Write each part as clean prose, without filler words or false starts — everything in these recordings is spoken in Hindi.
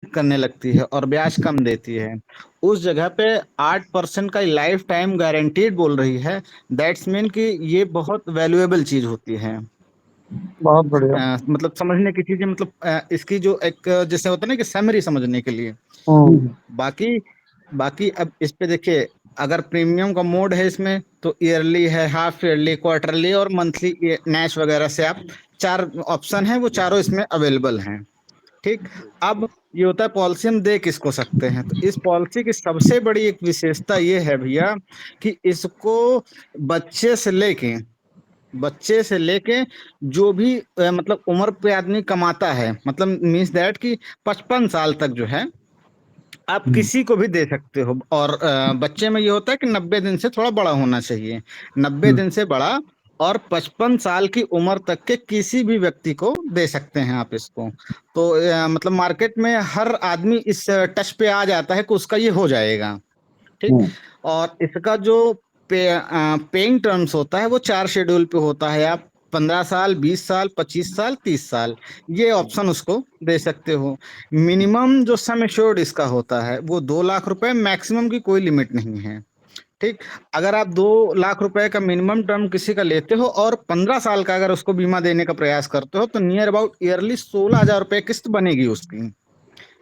करने लगती है और ब्याज कम देती है। उस जगह पे 8% का लाइफ टाइम गारंटीड बोल रही है। दैट्स मीन कि ये बहुत वैल्यूएबल चीज होती है। बहुत बढ़िया। मतलब समझने की चीजें, मतलब इसकी जो एक जैसे होता है ना कि समरी समझने के लिए। हम्म। बाकी बाकी अब इस पे देखिए, अगर प्रीमियम का मोड है इसमें तो ईयरली है, हाफ ईयरली, क्वार्टरली और मंथली नैश वगैरह से आप चार ऑप्शन है, वो चारों इसमें अवेलेबल हैं। ठीक। अब ये होता है पॉलिसी हम दे किसको सकते हैं, तो इस पॉलिसी की सबसे बड़ी एक विशेषता ये है भैया कि इसको बच्चे से लेके बच्चे से लेके जो भी मतलब उम्र पे आदमी कमाता है, मतलब मीन्स दैट कि 55 साल तक जो है आप किसी को भी दे सकते हो। और बच्चे में ये होता है कि 90 दिन से थोड़ा बड़ा होना चाहिए, 90 दिन से बड़ा, और 55 साल की उम्र तक के किसी भी व्यक्ति को दे सकते हैं आप इसको। तो मतलब मार्केट में हर आदमी इस टच पे आ जाता है कि उसका ये हो जाएगा। ठीक। हम्म। और इसका जो पेइंग टर्म्स होता है वो 4 शेड्यूल पे होता है। आप 15 साल, 20 साल, 25 साल, 30 साल, ये ऑप्शन उसको दे सकते हो। मिनिमम जो सम एश्योर्ड इसका होता है वो 2 लाख रुपए, मैक्सिमम की कोई लिमिट नहीं है। ठीक। अगर आप 2 लाख रुपए का मिनिमम टर्म किसी का लेते हो और 15 साल का अगर उसको बीमा देने का प्रयास करते हो तो नियर अबाउट ईयरली 16 हजार रुपए किस्त बनेगी उसकी।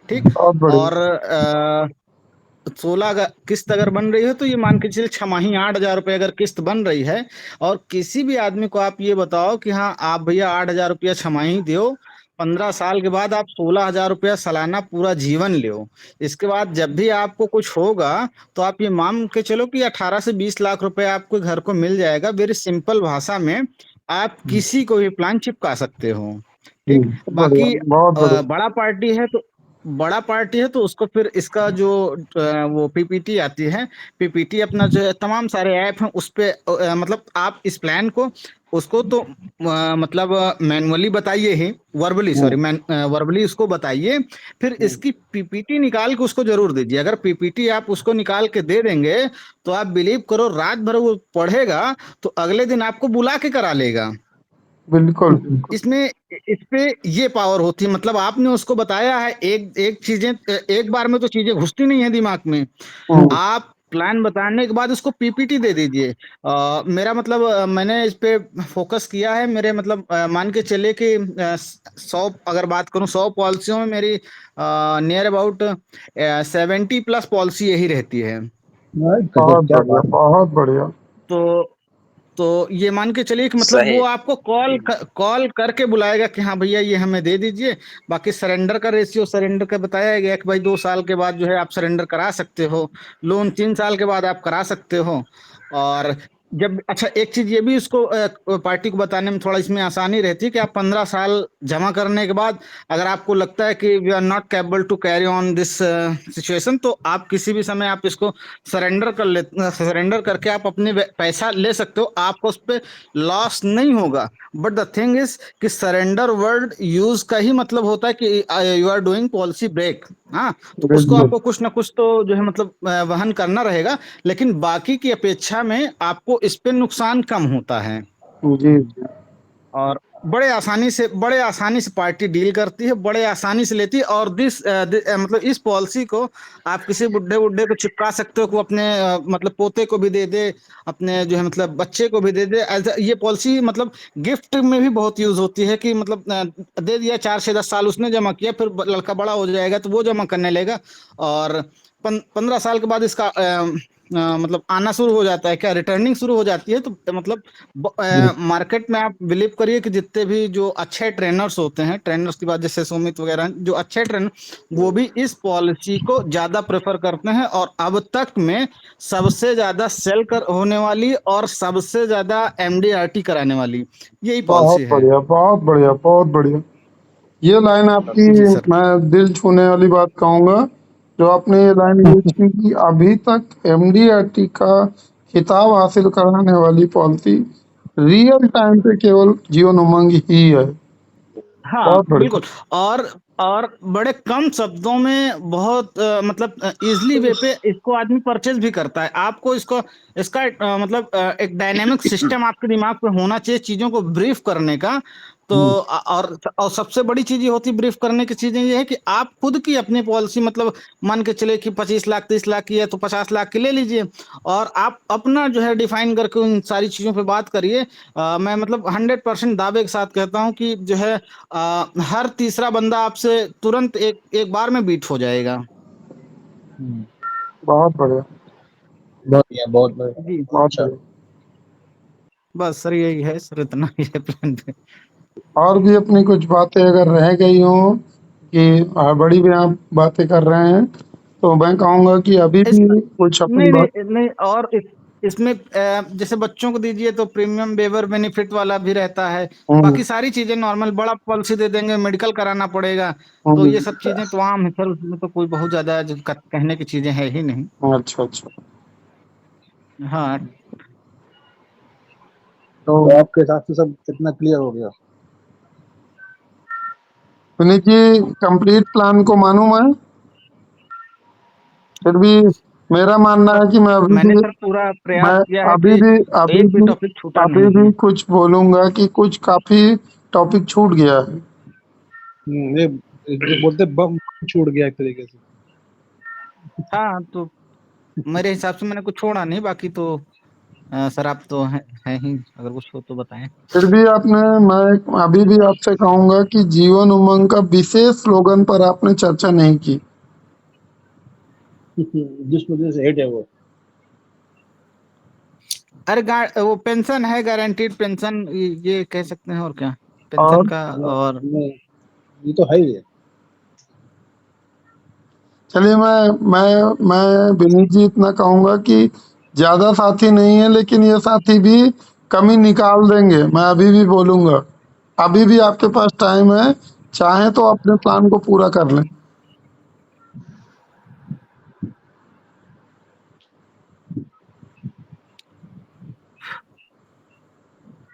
ठीक। बहुत बढ़िया। और 16 किस्त अगर बन रही है तो ये मान के चलिए 6 माही 8 हजार रुपये अगर किस्त बन रही है। और किसी भी आदमी को आप ये बताओ कि हाँ आप भैया 8 हजार रुपया 6 माही दो, 15 साल के बाद आप 16 हजार रुपया सालाना पूरा जीवन लो। इसके बाद जब भी आपको कुछ होगा तो आप ये मान के चलो कि 18 से 20 लाख रुपए आपको घर को मिल जाएगा। वेरी सिंपल भाषा में आप किसी को भी प्लान चिपका सकते हो। ठीक। बढ़िया, बाकी बहुत बढ़िया। बड़ा पार्टी है तो उसको फिर इसका जो वो पीपीटी आती है, पीपीटी अपना जो है तमाम सारे ऐप हैं उस पे मतलब आप इस प्लान को उसको तो मतलब मैनुअली बताइए ही, वर्बली सॉरी, हम्म। वर्बली उसको बताइए। फिर इसकी पीपीटी निकाल के उसको जरूर दीजिए। अगर पीपीटी आप उसको निकाल के दे देंगे तो आप बिलीव करो रात भर वो पढ़ेगा तो अगले दिन आपको बुला के करा लेगा। बिल्कुल। इसमें इस पे ये पावर होती है, मतलब आपने उसको बताया है एक एक चीजें, एक बार में तो चीजें घुसती नहीं है दिमाग में। हम्म। आप प्लान बताने के बाद उसको पीपीटी दे दीजिए। मेरा मतलब मैंने इस पे फोकस किया है। मेरे मतलब मान के चले कि 100 अगर बात करूं 100 पॉलिसियों में मेरी नियर अबाउट 70+ पॉलिसी यही रहती है। बहुत बढ़िया, बहुत बढ़िया। तो ये मान के चलिए कि मतलब वो सही। आपको कॉल करके बुलाएगा कि हाँ भैया ये हमें दे दीजिए। बाकी सरेंडर का रेशियो, सरेंडर का बताया गया कि भाई 2 साल के बाद जो है आप सरेंडर करा सकते हो। लोन 3 साल के बाद आप करा सकते हो। और जब अच्छा एक चीज ये भी उसको पार्टी को बताने में थोड़ा इसमें आसानी रहती है कि आप 15 साल जमा करने के बाद अगर आपको लगता है कि we are not capable to carry on this situation तो आप किसी भी समय आप इसको सरेंडर करके आप अपने पैसा ले सकते हो। आपको उस पर लॉस नहीं होगा। बट द थिंग इज कि सरेंडर वर्ड यूज का ही मतलब होता है कि you are doing policy break. हाँ, तो उसको बिल्कुल। आपको कुछ ना कुछ तो जो है मतलब वहन करना रहेगा। लेकिन बाकी की अपेक्षा में आपको इस पे नुकसान कम होता है। जी जी। और बड़े आसानी से पार्टी डील करती है, बड़े आसानी से लेती है। और मतलब इस पॉलिसी को आप किसी बुढ़े बुढ़े को चिपका सकते हो को अपने मतलब पोते को भी दे दे, अपने जो है मतलब बच्चे को भी दे दे। ये पॉलिसी मतलब गिफ्ट में भी बहुत यूज होती है कि मतलब दे दिया 4 से 10 साल उसने जमा किया, फिर लड़का बड़ा हो जाएगा तो वो जमा करने लेगा। और 15 साल के बाद इसका मतलब आना शुरू हो जाता है, क्या रिटर्निंग शुरू हो जाती है। तो मतलब मार्केट में आप बिलीव करिए कि जितने भी जो अच्छे ट्रेनर्स होते हैं, ट्रेनर्स की बात जैसे सुमित वगैरह हैं, जो अच्छे ट्रेनर वो भी इस पॉलिसी को ज्यादा प्रेफर करते हैं। और अब तक में सबसे ज्यादा सेल कर होने वाली और सबसे ज्यादा एमडीआरटी कराने वाली यही बहुत पॉलिसी है। बढ़िया, बहुत बढ़िया, बहुत बढ़िया। ये लाइन आपकी, जी सर। मैं दिल छूने वाली बात कहूंगा, जो आपने ये लाइन यूज की कि अभी तक एमडीआरटी का खिताब हासिल कराने वाली पॉलिसी रियल टाइम पे केवल जीवन उमंग ही है। हाँ बहुत बढ़िया। बिल्कुल। और और बड़े कम शब्दों में बहुत मतलब इजली वे पे इसको आदमी परचेज भी करता है। आपको इसको इसका मतलब एक डायनेमिक सिस्टम आपके दिमाग पे होना चाहिए चीजों को ब्रीफ करने का। तो और सबसे बड़ी चीज ये होती ब्रीफ करने की चीजें ये है कि आप खुद की अपनी पॉलिसी, मतलब मान के चले कि 25 लाख 30 लाख की है तो 50 लाख की ले लीजिए, और आप अपना जो है डिफाइन करके उन सारी चीजों पे बात करिए। मैं मतलब 100% दावे के साथ कहता हूँ कि जो है हर तीसरा बंदा आपसे तुरंत एक एक बार में बीट हो जाएगा। बहुत बढ़िया, बहुत बढ़िया, बहुत बढ़िया। जी बहुत अच्छा, बढ़िया। बस सर यही है सर, इतना ही है प्लान पे। और भी अपनी कुछ बातें अगर रह गई हों कि बड़ी भी आप बातें कर रहे हैं, तो मैं कहूँगा कि अभी इस भी कुछ अपनी नहीं बात। नहीं नहीं, और इसमें जैसे बच्चों को दीजिए तो प्रीमियम वेवर बेनिफिट वाला भी रहता है। हुँ, बाकी सारी चीजें नॉर्मल, बड़ा पॉलिसी दे देंगे, मेडिकल कराना पड़ेगा। तो हुँ। ये सब चीजें तो आम है सर, उसमें तो कोई बहुत ज्यादा कहने की चीजें है ही नहीं। अच्छा, अच्छा। हाँ तो तो आपके हिसाब से सब कितना क्लियर हो गया? पुनीत जी, कंप्लीट प्लान को मानूँ मैं? फिर भी मेरा मानना है कि मैंने सर पूरा प्रयास मैं किया है अभी कि भी अभी एक भी भी टॉपिक छूटा अभी नहीं भी है। कुछ बोलूँगा कि कुछ काफ़ी टॉपिक छूट गया है। ये जो बोलते बम छूट गया एक तरीके से। हाँ तो मेरे हिसाब से मैंने कुछ छोड़ा नहीं, बाकी तो सर आप तो है ही, अगर कुछ हो तो बताएं। फिर भी मैं अभी भी आपसे कहूँगा कि जीवन उमंग का विशेष स्लोगन पर आपने चर्चा नहीं की। जिस वजह से हेट है वो। अरे वो पेंशन है, गारंटीड पेंशन, ये कह सकते हैं, और क्या पेंशन और का। हाँ, और नहीं, ये तो है ही है। चलिए, मैं विनीत जी इतना कहूँगा कि ज़्यादा साथी नहीं है, लेकिन ये साथी भी कमी निकाल देंगे। मैं अभी भी बोलूँगा, अभी भी आपके पास टाइम है, चाहें तो अपने प्लान को पूरा कर लें।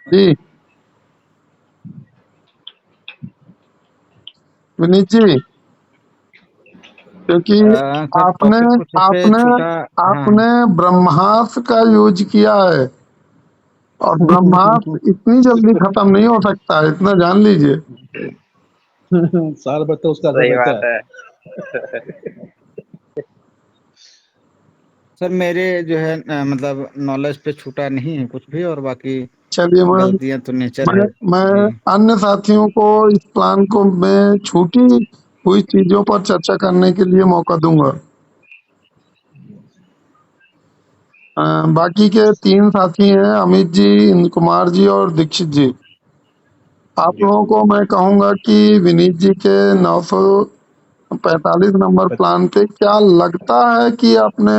जी, विनीत जी, क्योंकि सर आपने टॉपिक कुछ ऐसे आपने छूटा। हाँ आपने ब्रह्मास्त्र का यूज किया है, और ब्रह्मास्त्र इतनी जल्दी खत्म नहीं हो सकता है, इतना जान लीजिए। साल भर तो उसका असर सही रहता बात है। है। सर मेरे जो है मतलब नॉलेज पे छूटा नहीं है कुछ भी, और बाकी चलिए, गलतियां तो नेचर मैं है। मैं जी अन्य साथियों को इस प्लान को मैं छूटी हुई चीजों पर चर्चा करने के लिए मौका दूंगा। बाकी के 3 साथी हैं, अमित जी, इंद्र कुमार जी और दीक्षित जी। आप जी। लोगों को मैं कहूंगा कि विनीत जी के 945 नंबर प्लान पे क्या लगता है कि आपने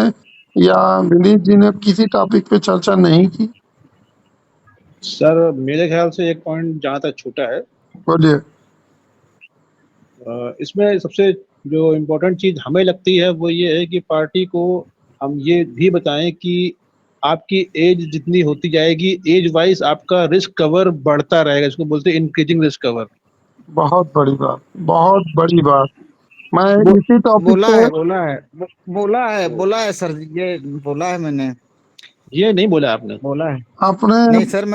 या विनीत जी ने किसी टॉपिक पे चर्चा नहीं की? सर मेरे ख्याल से एक पॉइंट जहाँ तक छूटा है, बोलिए। इसमें सबसे जो इम्पोर्टेंट चीज हमें लगती है वो ये है कि पार्टी को हम ये भी बताएं कि आपकी एज जितनी होती जाएगी, एज वाइज आपका रिस्क कवर बढ़ता रहेगा, इसको बोलते हैं इंक्रीजिंग रिस्क कवर। बहुत बड़ी बात, बहुत बड़ी बात। मैं बो, इसी टॉपिक बोला पे है बोला है बोला है सर, ये बोला है मैंने। ये नहीं बोला आपने। बोला है। आपने नहीं सर,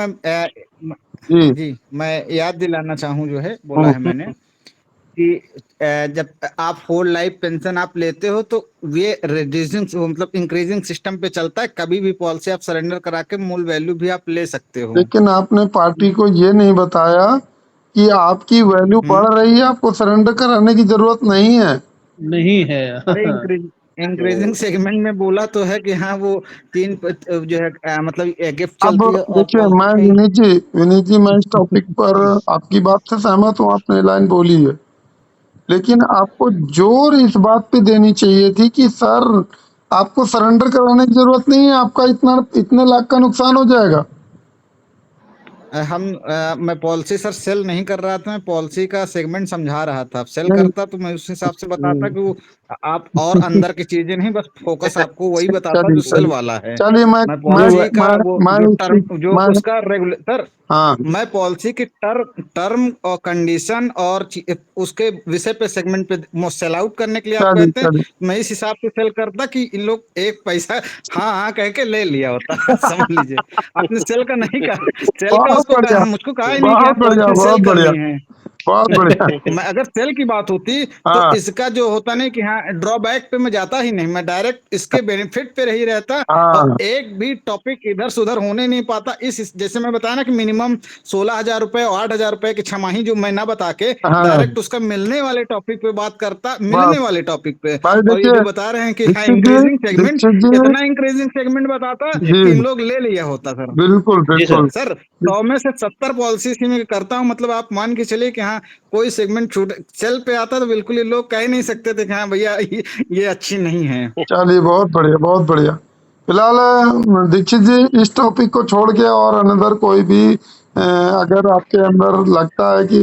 जी। जी मैं याद दिलाना चाहूँ, जो है बोला हुँ, है मैंने कि जब आप होल लाइफ पेंशन आप लेते हो तो ये रिड्यूसिंग मतलब इंक्रीजिंग सिस्टम पे चलता है। कभी भी पॉलिसी आप सरेंडर करा के मूल वैल्यू भी आप ले सकते हो। लेकिन आपने पार्टी को ये नहीं बताया कि आपकी वैल्यू बढ़ हम्म। रही है, आपको सरेंडर कराने की ज़रूरत नहीं है। नहीं है। अरे इंक्रीजिंग तो सेगमेंट में बोला तो है कि हाँ वो जो है मतलब गिफ्ट अब चलती है और देखिए, मैं पॉलिसी। विनीत जी मैं इस टॉपिक पर आपकी बात से सहमत हूँ, आपने लाइन बोली है। लेकिन आपको जोर इस बात पे देनी चाहिए थी कि सर, आपको सरेंडर कराने की ज़रूरत नहीं है, आपका इतने लाख का नुकसान हो जाएगा। मैं पॉलिसी सर सेल नहीं कर रहा था, मैं पॉलिसी का सेगमेंट समझा रहा था। सेल नहीं। करता तो मैं उस हिसाब से बताता हम्म, कि वो आप और अंदर की चीजें नहीं, बस फोकस आपको वही बताता चलिए, जो सेल चलिए। वाला है। चलिए, मैं मैं पॉलिसी का मैं वो मैं जो इस टर्म चीज़ जो मैं उसका रेगुलेटर, हाँ, मैं पॉलिसी की टर्म और कंडीशन और उसके विषय पे सेगमेंट पे सेल आउट करने के लिए आप चलिए, कहते हैं। चलिए। मैं इस हिसाब से सेल करता कि इन लोग एक पैसा हाँ हाँ कह के ले लिया होता। समझ लीजिए, आपने सेल का नहीं कहा, सेल का बहुत बढ़िया, मुझको कहा ही नहीं कि बहुत आप बढ़िया, पॉलिसी बहुत सेल बढ़िया, करनी है। बहुत बढ़िया। मैं अगर सेल की बात होती तो हाँ, इसका जो होता नहीं कि हाँ ड्रॉबैक पे मैं जाता ही नहीं, मैं डायरेक्ट इसके बेनिफिट पे ही रहता। और हाँ, एक भी टॉपिक इधर से उधर होने नहीं पाता। जैसे मैं बताया ना कि मिनिमम 16,000 रुपए और 8,000 रुपए की छमाही जो मैं ना बता के हाँ, डायरेक्ट उसका मिलने वाले टॉपिक पे बात करता, बस मिलने वाले टॉपिक पे। भाई और ये देखिए, जो बता रहे हैं कि हाँ दीक्षित जी, इंक्रीजिंग सेगमेंट, दीक्षित जी, इतना इंक्रीजिंग सेगमेंट बताता जी, कि इन लोग ले लिया होता सर। बिल्कुल, जी सर। बिल्कुल। सर 100 में से 70 पॉलिसी में करता हूँ, मतलब आप मान के चलिए कि हाँ कोई सेगमेंट छूट सेल पे आता तो बिल्कुल ये लोग कह ही नहीं सकते थे कि हाँ भैया ये अच्छी नहीं है। चलिए, बहुत बढ़िया, बहुत बढ़िया। फिलहाल दीक्षित जी, इस टॉपिक को छोड़ के और अनदर कोई भी अगर आपके अंदर लगता है कि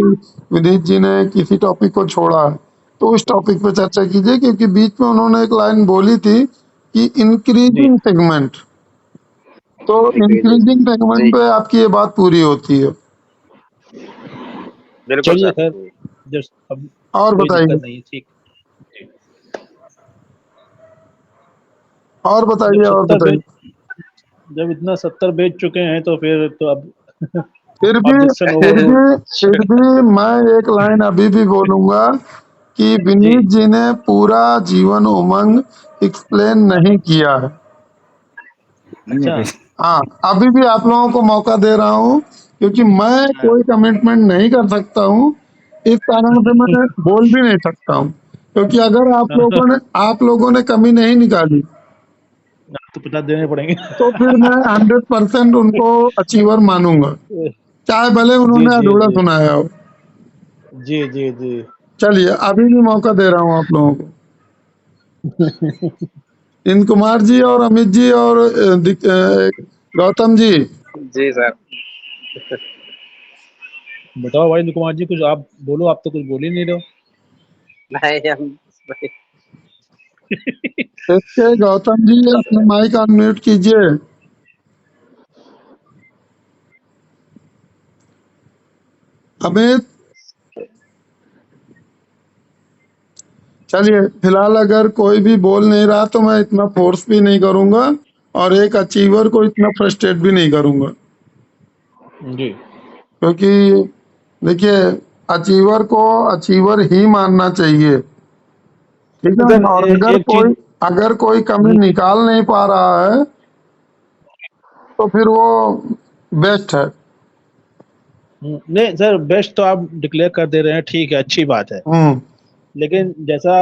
विनीत जी ने किसी टॉपिक को छोड़ा है, तो उस टॉपिक पे चर्चा कीजिए, क्योंकि बीच में उन्होंने एक लाइन बोली थी कि जी इंक्रीजिंग सेगमेंट, तो इंक्रीजिंग इंक्रीजिंग सेगमेंट जी, पे आपकी ये बात पूरी होती है। बिल्कुल चलिए सर। सर, जस्ट अब और कोई बताइए, दिक्कत नहीं है, ठीक। जी। और जब बताइए, और 70 बताइए। बेच जब इतना 70 बेच चुके हैं तो फिर तो अब फिर भी ऑब्जेक्शन फिर ओवर भी रूल्ड। फिर भी मैं एक लाइन अभी भी बोलूंगा कि जी। विनीत जी ने पूरा जीवन उमंग एक्सप्लेन नहीं किया है। नहीं अच्छा। भाई। हाँ, अभी भी आप लोगों को मौका दे रहा हूँ, क्योंकि मैं हाँ। कोई कमिटमेंट नहीं कर सकता हूँ, इस कारण से मैं बोल भी नहीं सकता हूँ, क्योंकि अगर आप लोगों ने कमी नहीं निकाली, तो 50 देने पड़ेंगे। तो फिर मैं 100% उनको अचीवर मानूंगा, चाहे भले जी उन्होंने जी अधूरा जी सुनाया हो। जी जी जी। चलिए, अभी भी मौका दे रहा हूँ आप लोगों को। इंद्र कुमार जी और अमित जी और गौतम जी। जी सर। बताओ भाई कुमार जी, कुछ आप बोलो, आप तो कुछ बोल ही नहीं रहे नहीं हम इसके गौतम जी अपना माइक अनम्यूट कीजिए। अमित, चलिए, फिलहाल अगर कोई भी बोल नहीं रहा तो मैं इतना फोर्स भी नहीं करूंगा, और एक अचीवर को इतना फ्रस्ट्रेट भी नहीं करूंगा, हो। जी क्योंकि देखिए, अचीवर को अचीवर ही मानना चाहिए, ठीक है। सर, और एक चीज। अगर कोई कमी निकाल नहीं पा रहा है, तो फिर वो बेस्ट है। नहीं सर, बेस्ट तो आप डिक्लेयर कर दे रहे हैं, ठीक है, अच्छी बात है। हम्म। लेकिन जैसा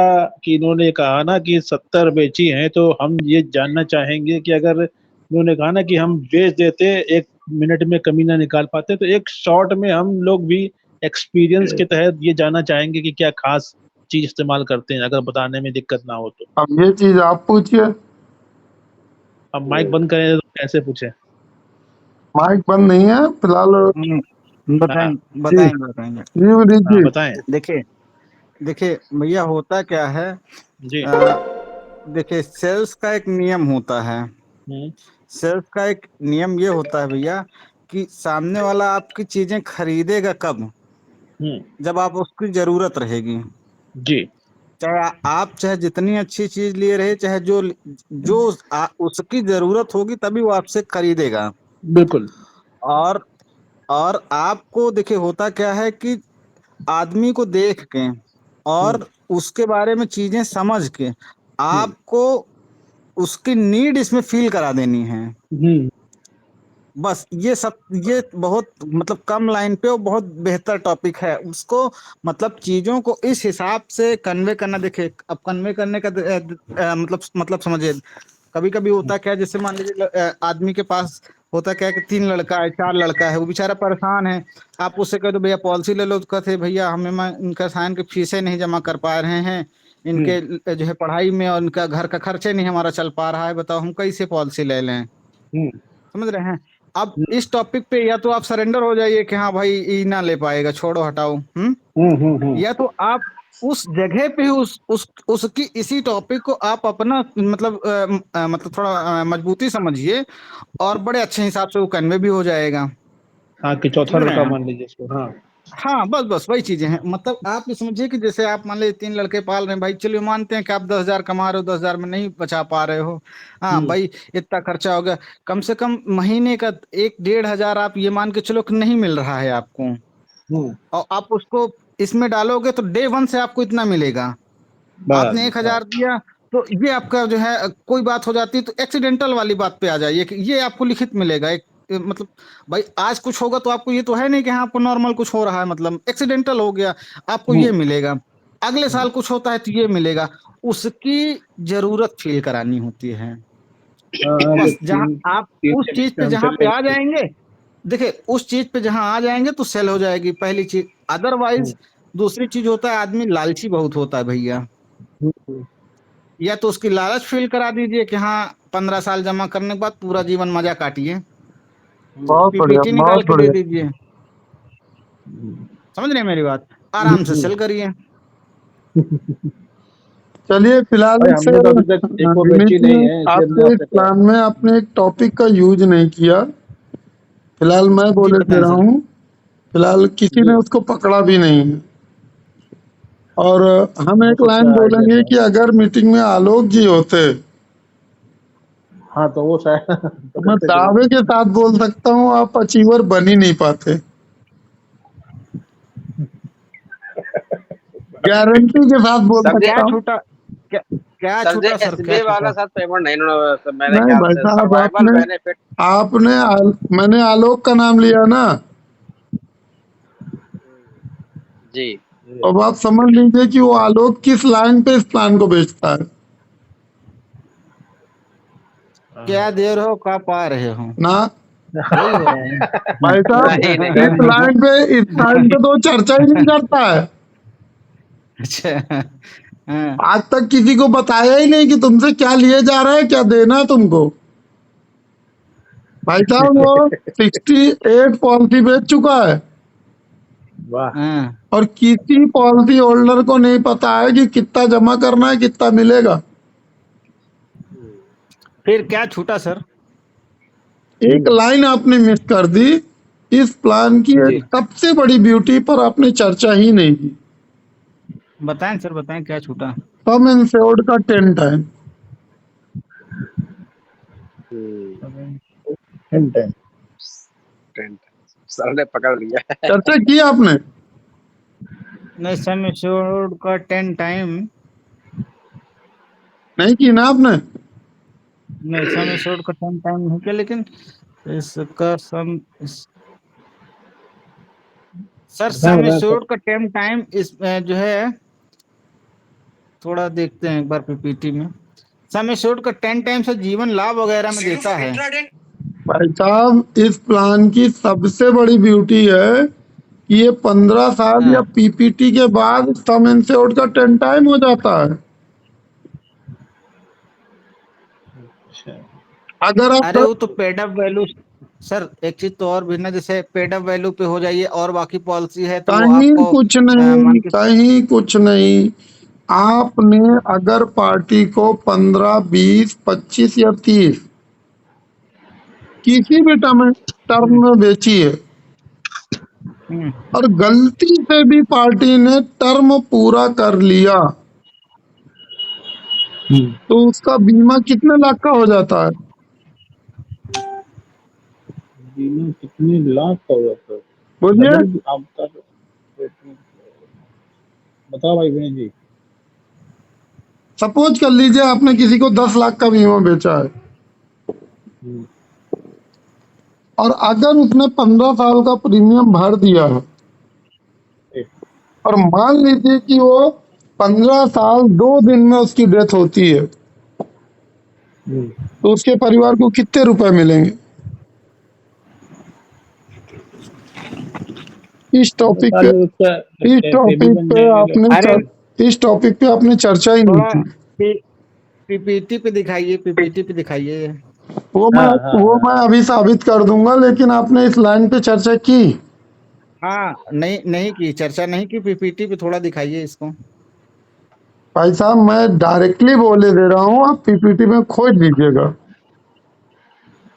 कि इन्होंने कहा ना कि 70 बेची हैं, तो हम ये जानना चाहेंगे कि अगर इन्होंने कहा ना कि हम बेच देते, 1 मिनट में कमी ना निकाल पाते, तो एक शॉर्ट में हम लोग भी एक्सपीरियंस के तहत ये जानना चाहेंगे कि क्या खास चीज इस्तेमाल करते हैं, अगर बताने में दिक्कत ना हो तो। अब ये चीज आप पूछिए। अब माइक बंद करें तो कैसे पूछे? माइक बंद नहीं है फिलहाल। हाँ। बताएंगे जी, बताएंगे बताएंगे। जी विनीत हाँ जी। बताएं। देखिए देखिए भैया होता क्या है, जी। अ, देखिए सेल्स का एक नियम होता है। हम्म सेल्स का एक नियम ये होता है भैया कि सामने वाला आपकी चीजें खरीदेगा कब? हम्म। जब आप उसकी जरूरत रहेगी। जी। आप चाहे जितनी अच्छी चीज लिए रहे, चाहे जो जो उसकी जरूरत होगी तभी वो आपसे खरीदेगा। बिल्कुल। और आपको देखिए होता क्या है कि आदमी को देख के हम्म और उसके बारे में चीजें समझ के हम्म आपको उसकी नीड इसमें फील करा देनी है। हम्म बस ये सब, ये बहुत मतलब कम लाइन पे और बहुत बेहतर टॉपिक है उसको, मतलब चीजों को इस हिसाब से कन्वे करना। देखिए अब कन्वे करने का मतलब समझिए, कभी कभी होता क्या है, जैसे मान लीजिए आदमी के पास होता क्या है कि 3 लड़का है, 4 लड़का है, वो बेचारा परेशान है। आप उससे कह दो भैया पॉलिसी ले लो, तो कहते भैया हमें इनका साइन की फीसें नहीं जमा कर पा रहे हैं, हम्म इनके जो है पढ़ाई में और इनका घर का खर्चे नहीं हमारा चल पा रहा है, बताओ हम कैसे पॉलिसी ले लें? हम्म समझ रहे हैं? अब इस टॉपिक पे या तो आप सरेंडर हो जाइए कि हाँ भाई ये ना ले पाएगा, छोड़ो हटाओ। हम्म। या तो आप उस जगह पे ही उसकी इसी टॉपिक को आप अपना मतलब मतलब थोड़ा मजबूती समझिए और बड़े अच्छे हिसाब से वो कन्वे भी हो जाएगा। हाँ, कि चौथा समझ रहे लड़का हैं? मान लीजिए इसको। हाँ। हाँ, बस वही चीजें हैं। मतलब आप ये समझिए कि जैसे आप मान लीजिए 3 लड़के पाल रहे हैं भाई, चलिए मानते हैं कि आप 10,000 कमा रहे हो, 10,000 में नहीं बचा पा रहे हो। हाँ हम्म। भाई, इतना खर्चा हो गया। कम से कम महीने का 1-1,500 आप ये मान के चलो कि नहीं मिल रहा है आपको, हम्म। और आप उसको इसमें डालोगे तो डे वन से आपको इतना मिलेगा। बस आपने एक हाँ। हजार दिया, तो ये आपका जो है कोई बात हो जाती है तो एक्सीडेंटल वाली बात पे आ जाइए कि ये आपको लिखित मिलेगा एक, मतलब भाई आज कुछ होगा तो आपको ये तो है नहीं कि हाँ आपको नॉर्मल कुछ हो रहा है, मतलब एक्सीडेंटल हो गया, आपको ये हम्म। मिलेगा। अगले हम्म। साल कुछ होता है तो ये मिलेगा। उसकी जरूरत फील करानी होती है। हाँ हाँ, तो बस जहां तीन आप तीन उस चीज पे सेमेस्टर हम जहां पे आ चलेंगे। जाएंगे, देखिए उस चीज पे जहां आ जाएंगे तो सेल हो जाएगी पहली चीज। हम्म। अदरवाइज दूसरी चीज होता है, आदमी लालची बहुत होता है भैया। हम्म। या तो उसकी लालच फील करा दीजिए कि हाँ 15 साल जमा करने के बाद पूरा जीवन मजा काटिए, बहुत बढ़िया, पीपीटी निकाल बहुत के दे बढ़िया। दीजिए। हम्म। समझ रहे हैं मेरी बात? आराम से हम्म। सेल करिए। चलिए फिलहाल भाई इस हमने तो अभी तक एक को बेची विनीत नहीं जी, है, इसलिए हमने आपके इस आपसे कहा। प्लान में आपने एक टॉपिक का यूज नहीं किया। फिलहाल मैं जी बोले दे बताएं रहा सर। हूँ, फिलहाल किसी ने जी। उसको पकड़ा भी नहीं है। और हम हो एक सकता लाइन है आइडिया बोलेंगे था। कि अगर मीटिंग में आलोक जी होते, हाँ तो वो शायद तो मैं पकड़ते जरूर। दावे के साथ बोल सकता हूँ आप अचीवर बन ही नहीं पाते। गारंटी के साथ बोल सर जी, क्या सकता हूँ। छूटा? क्या क्या सर जी छूटा सर, क्या एसबीआई वाला छूटा? सर पेमेंट नहीं उन्होंने, सर, मेरे नहीं ख्याल भाई से साहब, सर्वाइवल आपने बेनिफिट। आपने मैंने आलोक का नाम लिया ना, जी। अब आप समझ लीजिए कि वो आलोक किस लाइन पे इस प्लान को बेचता है क्या दे रहे हो, क्या पा रहे हो, ना। वही हो रहा भाई साहब, नहीं नहीं इस लाइन पे, इस लाइन पे तो वो चर्चा ही नहीं करता है। अच्छा। हाँ। आज तक किसी को बताया ही नहीं कि तुमसे क्या लिए जा रहा है, क्या देना है तुमको। भाई साहब वो 68 पॉलिसी बेच चुका है, वाह। हाँ। और किसी पॉलिसी होल्डर को नहीं पता है कि कितना जमा करना है, कितना मिलेगा। फिर क्या छूटा सर? एक लाइन आपने मिस कर दी। इस प्लान की जी एक सबसे बड़ी ब्यूटी पर आपने चर्चा ही नहीं की। बताएं सर, बताएं क्या छूटा। सम इंश्योर्ड का 10 टाइम हिंट है। टेंट सर ने पकड़ लिया है। चर्चा की आपने? नहीं, सम एश्योर्ड का 10 टाइम। नहीं की ना आपने? नहीं, सम एश्योर्ड का 10 टाइम नहीं किया, लेकिन इसका सम सर बताएं सम बताएं सर। एश्योर्ड का 10 टाइम इस जो है, थोड़ा देखते हैं एक बार पीपीटी में। सम एश्योर्ड का 10 टाइम से जीवन लाभ वगैरह में देता है। भाई साहब, इस प्लान की सबसे बड़ी ब्यूटी है कि ये 15 साल या हाँ। पीपीटी के बाद सम इंश्योर्ड का 10 टाइम हो जाता है। अच्छा। अगर आप अरे वो तो पेड अप वैल्यू। सर एक चीज तो और भी ना, जैसे पेड अप वैल्यू पे हो जाइए और बाकी पॉलिसी है तो वो कहीं आपको कुछ नहीं, मान के। कहीं कुछ नहीं। आपने अगर पार्टी को 15, 20, 25 या 30 किसी भी टर्म हम्म। में बेची है, हम्म। और गलती से भी पार्टी ने टर्म पूरा कर लिया, तो उसका बीमा कितने लाख का हो जाता है? बीमा कितने लाख का हुआ सर? बोलिए। डबल आपका तो। बताओ भाई विनय जी। सपोज कर लीजिए आपने किसी को 10 लाख का बीमा बेचा है, हम्म। और अगर उसने 15 साल का प्रीमियम भर दिया है, एक। और मान लीजिए कि वो 15 साल 2 दिन में उसकी डेथ होती है, हम्म। तो उसके परिवार को कितने रुपए मिलेंगे? इस मेरे टॉपिक ख्याल पे में उसका इस एफ भी टॉपिक बन पे जाएगा क्या? आपने अरे इस टॉपिक पे आपने चर्चा ही नहीं थोड़ा की। पीपीटी पे दिखाइए, पीपीटी पे दिखाइए। वो मैं हाँ हाँ वो हाँ। मैं अभी साबित कर दूंगा, लेकिन आपने इस लाइन पे चर्चा की। हाँ, नहीं नहीं की चर्चा, नहीं की, पीपीटी पे थोड़ा दिखाइए इसको। भाई साहब, मैं डायरेक्टली बोले दे रहा हूँ, आप पीपीटी में खोज लीजिएगा।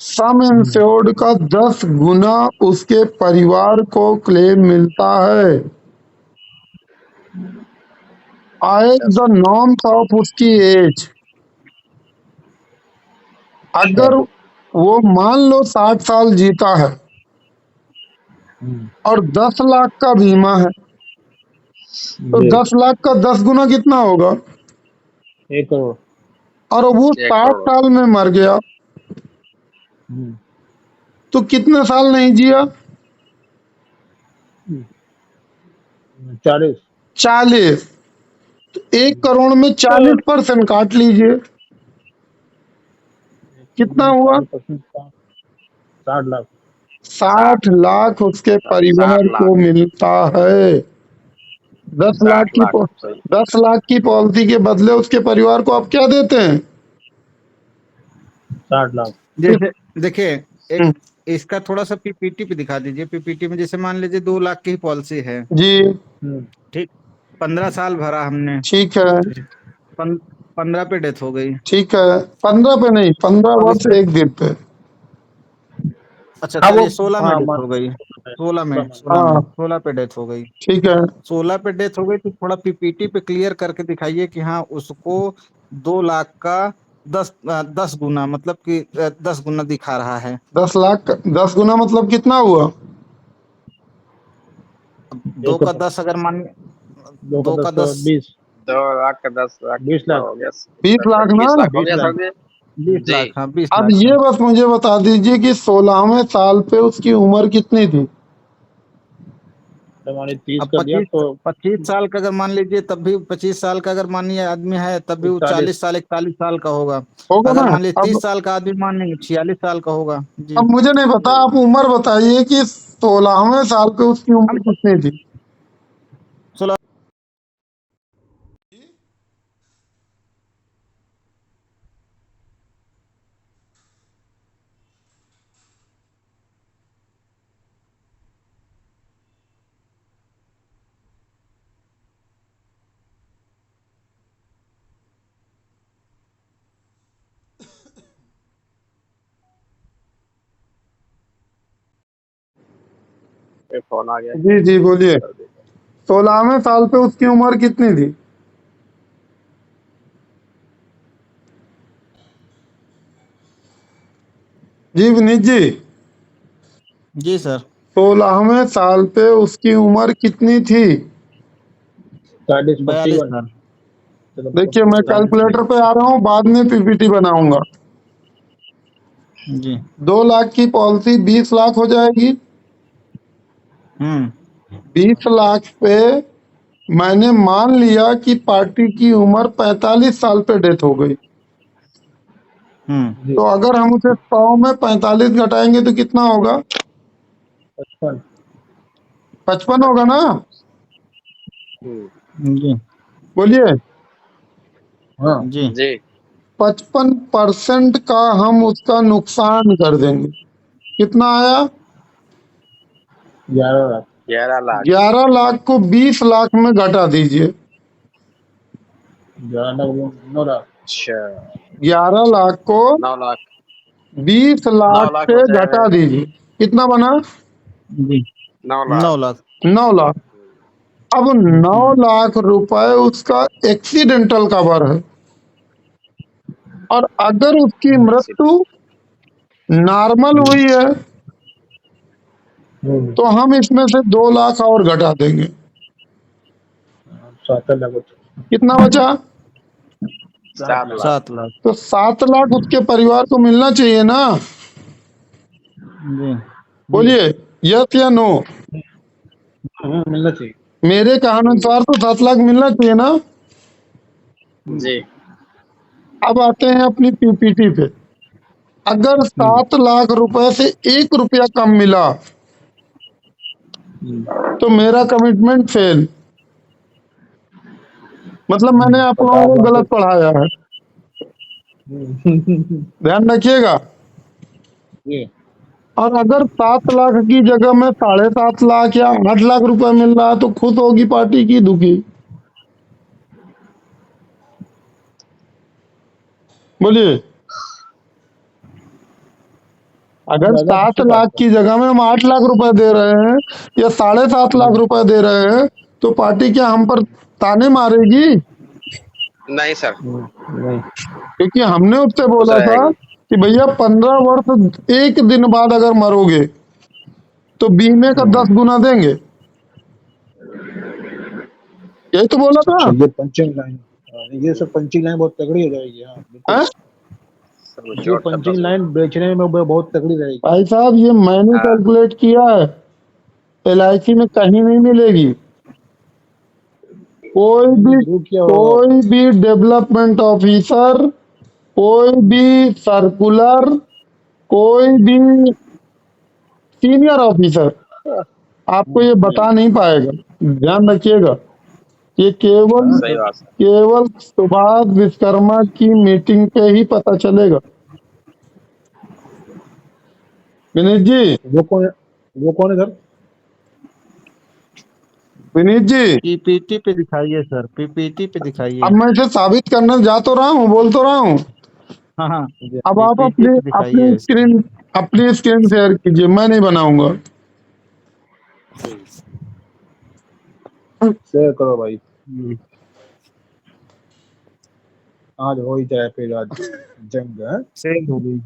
सम इंश्योर्ड का 10 गुना उसके परिवार को क्लेम मिलता है। आए द नॉर्म्स ऑफ उसकी एज। अगर वो मान लो 60 साल जीता है और 10 लाख का बीमा है, तो जी 10 लाख का 10 गुना कितना होगा? 1 करोड़। और वो 1 60 करोड़ साल में मर गया हम्म, तो कितने साल नहीं जिया? 40। 40। 1 करोड़ में 40% काट लीजिए, कितना हुआ? 40%, 60 लाख। 60 लाख उसके 60 परिवार को लाख मिलता है। 10 लाख 60 की लाख सही 10 लाख की पॉलिसी के बदले उसके परिवार को आप क्या देते हैं? 60 लाख। जैसे देखिए, एक हम्म, इसका थोड़ा सा पीपीटी पे दिखा दीजिए। पीपीटी में जैसे मान लीजिए 2 लाख की ही पॉलिसी है, जी हम्म, ठीक। 15 साल भरा हमने, ठीक है, 15 पे डेथ हो गई। ठीक है। 15 पे नहीं, 15 अब इस वर्ष पे, 1 दिन पे। अच्छा हाँ वो, चलिए 16 में हाँ डेथ हो गई। 16 में, 16 में हाँ 16 पे डेथ हो गई। ठीक है। 16 पे डेथ हो गई तो थोड़ा पीपीटी पे क्लियर करके दिखाइए कि हाँ उसको 2 लाख का 10 गुना, मतलब कि 10 गुना दिखा रहा है। 10 लाख 10 गुना मतलब कितना हुआ? अब दो एक का करोड़ 10 अगर मान, दो का दो का दस तो 10, 20। 2 लाख का 10 लाख 20 कितना लाख। हो गया? 20 लाख ना? 20 लाख हो 20 गया लाख। सर जी। 20 लाख, जी हाँ 20 अब लाख ये हाँ। बस मुझे बता दीजिए कि 16वें साल पे उसकी उम्र कितनी थी? तो मान 30 अब कर दिया 25 तो 25 साल का अगर मान लीजिए, तब भी 25 साल का अगर मानिए आदमी है, तब भी वो 40। 40 साल 41 साल का होगा। होगा अगर ना? मान लीजिए अब 30 साल का आदमी मान लेंगे, 46 साल का होगा जी। अब मुझे नहीं पता, जी आप उम्र बताइए कि 16वें साल पे उसकी हम उम्र कितनी थी? 16। ये फोन आ गया जी जी बोलिए। कर दीजिए। 16वें साल पे उसकी उम्र कितनी थी? जी विनीत जी, जी सर। 16वें साल पे उसकी उम्र कितनी थी? 40, 42 41। साल। चलो देखिए मैं 40। कैलकुलेटर पे आ रहा हूँ, बाद में पीपीटी बनाऊंगा। जी। 2 लाख की पॉलिसी 20 लाख हो जाएगी। हम्म 20 लाख पे मैंने मान लिया कि पार्टी की उम्र 45 साल पे डेथ हो गई, हम्म जी तो अगर हम उसे 100 में 45 घटाएंगे तो कितना होगा? 55। 55 होगा ना? हम्म, जी। बोलिए। हाँ जी। जी 55% का हम उसका नुकसान कर देंगे, कितना आया? 11 लाख। 11 लाख 11 लाख को 20 लाख में घटा दीजिए। 11 लाख 9 लाख। अच्छा 11 लाख को 9 लाख 20 9 लाख लाख से होते घटा हैं। दीजिए, कितना बना? जी। 9 9 लाख लाख। 9 लाख। अब 9 हम्म लाख रुपए उसका एक्सीडेंटल कवर है, और अगर उसकी मृत्यु नॉर्मल हुई है तो हम इसमें से 2 लाख और घटा देंगे, 7 लाख होते। कितना बचा? 7 लाख 7 लाख। तो 7 लाख उसके परिवार को मिलना चाहिए ना? जी। जी बोलिए यस या नो? मिलना चाहिए। मेरे कहानुसार तो 7 लाख मिलना चाहिए ना? जी अब आते हैं अपनी पीपीटी पे। अगर 7 लाख रुपए से 1 रुपया कम मिला तो मेरा कमिटमेंट फेल, मतलब मैंने आप लोगों 50 को लाख गलत पढ़ाया है, ध्यान रखिएगा। जी और अगर 7 लाख की जगह में 7.5 लाख या 8 लाख रुपए मिल रहा है तो खुश होगी पार्टी की दुखी? बोलिए। अगर ज्यादा 7 किससे लाख काटता की जगह में हम 8 लाख रुपए दे रहे हैं या 7.5 लाख रुपए दे रहे हैं, तो पार्टी क्या हम पर ताने मारेगी? नहीं सर, नहीं। क्योंकि हमने उससे खुश बोला था रहेगी। कि भैया 15 वर्ष 1 दिन बाद अगर मरोगे तो बीमे का 10 गुना देंगे। यही तो बोला था। अच्छा, ये पंचिंग लाइन, ये सब पंचिंग लाइन बहुत तगड़ी हो जाएगी। हाँ बिल्कुल, हैं? सर वो ये जोड़ डब्बा पंचिंग से। लाइन बेचने में बहुत तगड़ी रहेगी। भाई साहब ये मैंने हाँ, कैलकुलेट किया है, LIC में कहीं नहीं मिलेगी। कोई भी जरूर किया होगा आपने। कोई भी डेवलपमेंट ऑफिसर, कोई भी सर्कुलर, कोई भी सीनियर ऑफिसर आपको ये बता नहीं पाएगा। ध्यान रखिएगा, ये केवल हाँ सही सर, बात सर। केवल सुभाष विश्वकर्मा की मीटिंग पे ही पता चलेगा। विनीत जी, वो कौन है सर? विनीत जी, पीपीटी पे दिखाइए सर, पीपीटी पे दिखाइए। अब मैं इसे साबित करने जा तो रहा हूँ, बोल तो रहा हूँ। हाँ हाँ, अब आप पीपीटी अपनी पे अपनी दिखाइए इसको। स्क्रीन अपनी स्क्रीन शेयर कीजिए, मैं नहीं बनाऊंगा। शेयर करो भाई। आज हो ही जाए फिर, आज जंग है। सेव हो गई।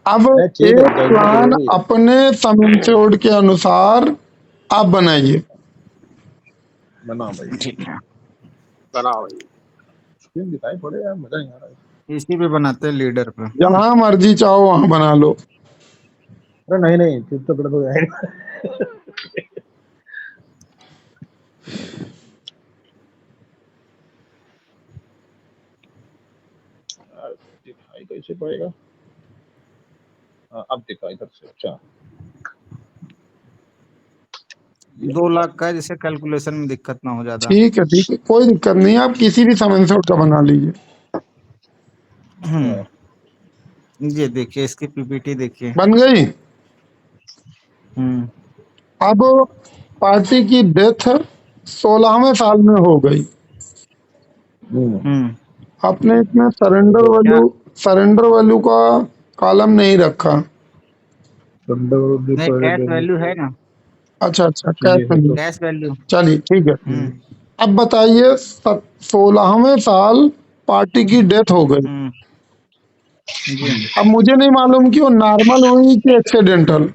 अब नहीं, ठीक है, एक जरूरी प्लान जरूरी है। अपने समझोड़ के अनुसार आप बनाइए। बनाओ भाई, ठीक है, बनाओ भाई। स्क्रीन दिखाई पड़े यार, मजा नहीं आ रहा है। इसी पे बनाते हैं, लीडर पे। जहां मर्जी चाहो वहां बना लो। अरे नहीं नहीं, फिर तो गड़बड़ हो जाएगा। यार, दिखाई कैसे पड़ेगा? हाँ, अब दिखाई इधर से। अच्छा, ये 2 लाख का है, जिससे कैलकुलेशन में दिक्कत ना हो ज्यादा। ठीक है, कोई दिक्कत नहीं है, आप किसी भी समझौड़ का बना लीजिए। हम्म, ये देखिए, इसकी पीपीटी देखिए। बन गई। हम्म अब पार्टी की डेथ 16वें साल में हो गई। हम्म। आपने इसमें क्या? सरेंडर वैल्यू का कॉलम नहीं रखा। नहीं, कैश वैल्यू है ना। अच्छा, कैश ये है नहीं। तो। Cash value. चलिए ठीक है। हम्म अब बताइए, 16वें साल पार्टी की डेथ हो गई। हम्म। जी अब मुझे नहीं मालूम कि वो नॉर्मल हुई कि एक्सीडेंटल।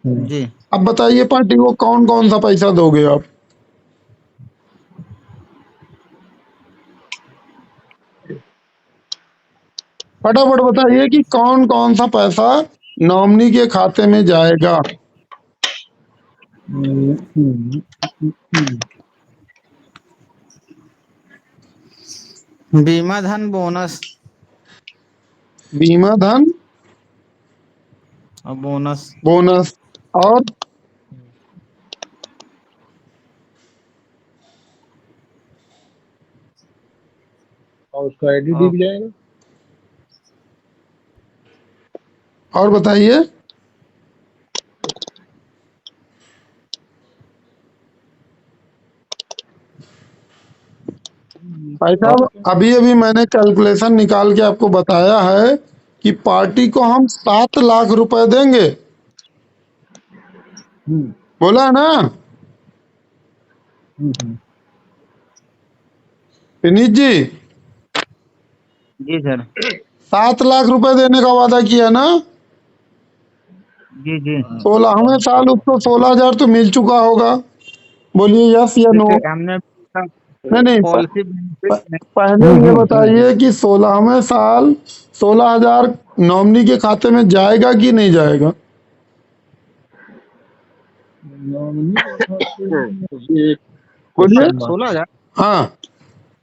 जी। अब बताइए पार्टी को कौन कौन सा पैसा दोगे आप? फटाफट बताइए कि कौन कौन सा पैसा नॉमिनी के खाते में जाएगा। बीमा धन, बोनस। बीमा धन, और बोनस। बोनस, और और उसका एडीडी और भी जाएगा। और बताइए। भाई और साहब अभी अभी मैंने कैलकुलेशन निकाल के आपको बताया है कि पार्टी को हम 7 लाख रुपए देंगे। हम्म बोला है ना हम्म। विनीत जी? जी सर। 7 लाख रुपए देने का वादा किया ना। जी जी। 16वें साल उसको 16,000 तो मिल चुका होगा। बोलिए यस या नो। देखिए, हमने नहीं नहीं, पॉलिसी बेनिफिट पहले ये बताइए कि 16वें साल 16,000 नॉमिनी के खाते में जाएगा कि नहीं जाएगा? नॉमिनी के खाते में, ये एक बोलिए। Question mark. 16,000। हाँ,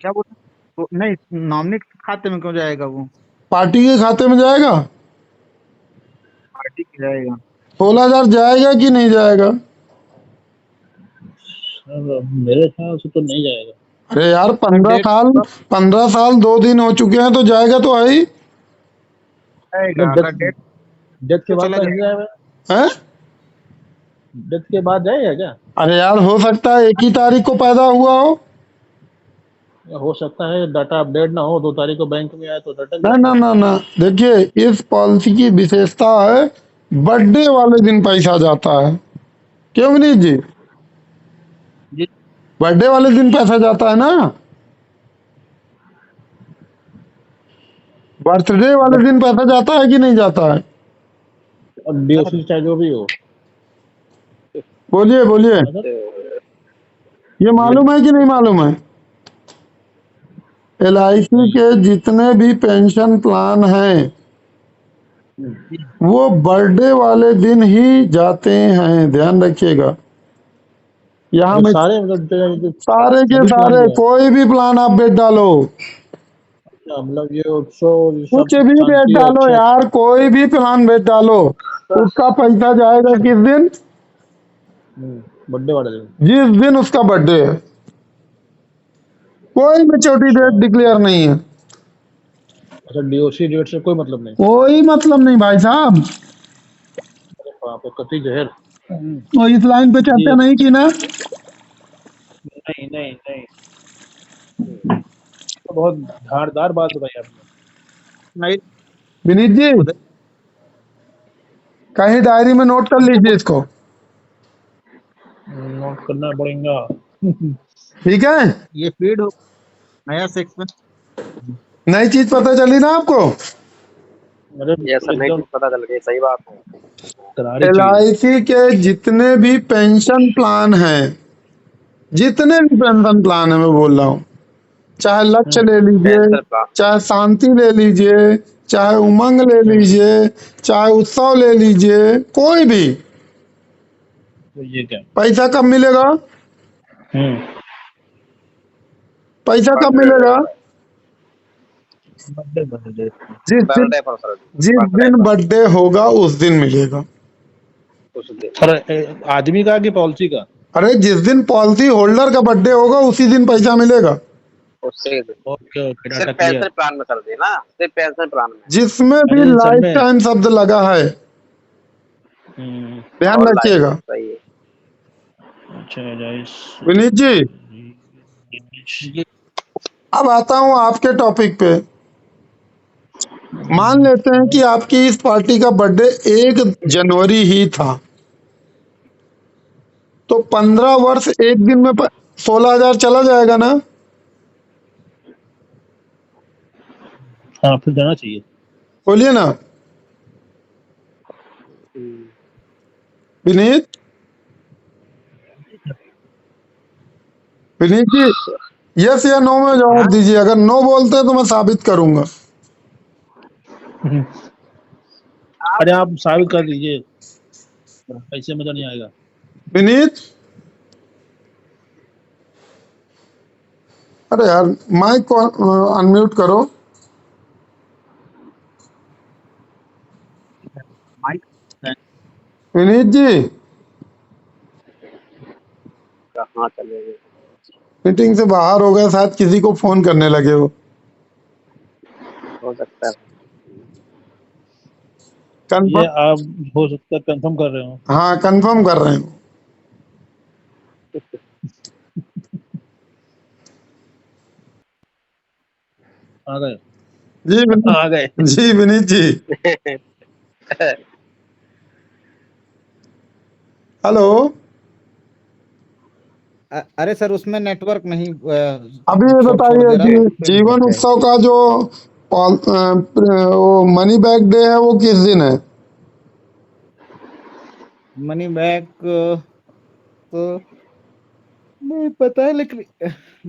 क्या बोला? तो नहीं, नॉमिनी के खाते में क्यों जाएगा वो? पार्टी के खाते में जाएगा। पार्टी की जाएगा। 16,000 जाएगा कि नहीं जाएगा? मेरे ख्याल से तो नहीं जाएगा। अरे यार, सर, डेट 15 साल 2 दिन हो चुके हैं, तो जाएगा तो है ही। जाएगा, नहीं, डेथ अगर डेट डेथ के तो बाद चला का नहीं जाएगा। जाएगा। हैं? डेथ के बाद जाएगा क्या? अरे यार, हो सकता है एक ही तारीख को पैदा हुआ हो। हो सकता है डाटा अपडेट ना हो, 2 तारीख को बैंक में आए तो डाटा ना जाएगा। ना ना ना, देखिए इस पॉलिसी की विशेषता है, बर्थडे वाले दिन पैसा जाता है। क्यों विनीत जी? जी। बर्थडे वाले दिन पैसा जाता है ना, बर्थडे वाले दिन पैसा जाता है कि नहीं जाता है? डीओसी चाहे जो भी हो। बोलिए बोलिए, हाँ सर। ये मालूम है कि नहीं मालूम है? LIC नहीं। के जितने भी पेंशन प्लान हैं वो बर्थडे वाले दिन ही जाते हैं, ध्यान रखिएगा। यहाँ जो में सारे मतलब सारे के सभी प्लान सारे जो है, कोई भी प्लान आप बेच डालो, मतलब ये उत्सव ये सब कुछ भी बेच शांति डालो अक्षय। यार, कोई भी प्लान बेच डालो, उसका पैसा जाएगा किस दिन? बर्थडे वाले दिन। जिस दिन उसका बर्थडे है। कोई मैच्योरिटी अच्छा। डेट डिक्लेयर नहीं है, अच्छा, डीओसी डेट से कोई मतलब नहीं। कोई मतलब नहीं भाई साहब। अरे बाप रे, कतई जहर। तो इस लाइन पे चर्चा जी। नहीं की ना? नहीं नहीं नहीं, तो बहुत धारदार बात बताई आपने। नहीं, विनीत जी, उधर कहीं डायरी में नोट कर लीजिए इसको, नोट करना पड़ेगा। ठीक है? ये फीड हो नया सेक्शन। नई चीज पता चली ना आपको? अरे ये सर बिल्कुल नई एकदम चीज पता चल गई, सही बात है। करारी चीज। LIC के जितने भी पेंशन प्लान हैं, जितने भी पेंशन प्लान है मैं बोल रहा हूँ, चाहे लक्ष्य ले लीजिए, पेंशन प्लान। चाहे शांति ले लीजिए, चाहे उमंग ले लीजिए, चाहे उत्सव ले लीजिए, कोई भी, तो ये क्या? पैसा कब मिलेगा? हम्म। पैसा कब बर्थडे मिलेगा? Birthday birthday. जिस दिन, बर्थडे पर सर, जिस बर्थडे दिन पर बर्थडे होगा उस दिन मिलेगा। उस दिन। सर आदमी का कि पॉलिसी का? अरे जिस दिन पॉलिसी होल्डर का बर्थडे होगा उसी दिन पैसा मिलेगा, उससे दिन। ओके ओके, डाटा सिर्फ क्लियर। पेंशन प्लान में कर दी ना, सिर्फ पेंशन प्लान में। जिसमें भी अरे इन सब लाइफ में। टाइम शब्द लगा है, ध्यान और लाइफ रखिएगा। सही है। अच्छा जाइस। विनीत जी, ये अब आता हूं आपके टॉपिक पे। मान लेते हैं कि आपकी इस पार्टी का बर्थडे 1 जनवरी ही था, तो 15 वर्ष एक दिन में 16,000 चला जाएगा ना? हाँ, फिर जाना चाहिए। बोलिए ना हम्म। विनीत। विनीत जी, यस या नो में जवाब दीजिए, अगर नो बोलते हैं तो मैं साबित करूंगा। अरे आप साबित कर दीजिए, ऐसे मजा नहीं आएगा। विनीत, अरे यार माइक को अनम्यूट करो। माइक विनीत जी, कहाँ चले गए? मीटिंग से बाहर हो गए, शायद किसी को फोन करने लगे हो। हो सकता है। ये कंफर्म, आप हो सकता है कंफर्म कर रहे हो। हाँ कंफर्म कर रहे हो। आ गए। जी विनीत, आ गए। जी विनीत जी, हेलो। अरे सर उसमें नेटवर्क नहीं अभी ये छोड़ छोड़ बताइए दे रहा कि है। जीवन उत्सव का जो वो मनी बैक डे है वो किस दिन है? मनी बैक तो नहीं पता है, लेकिन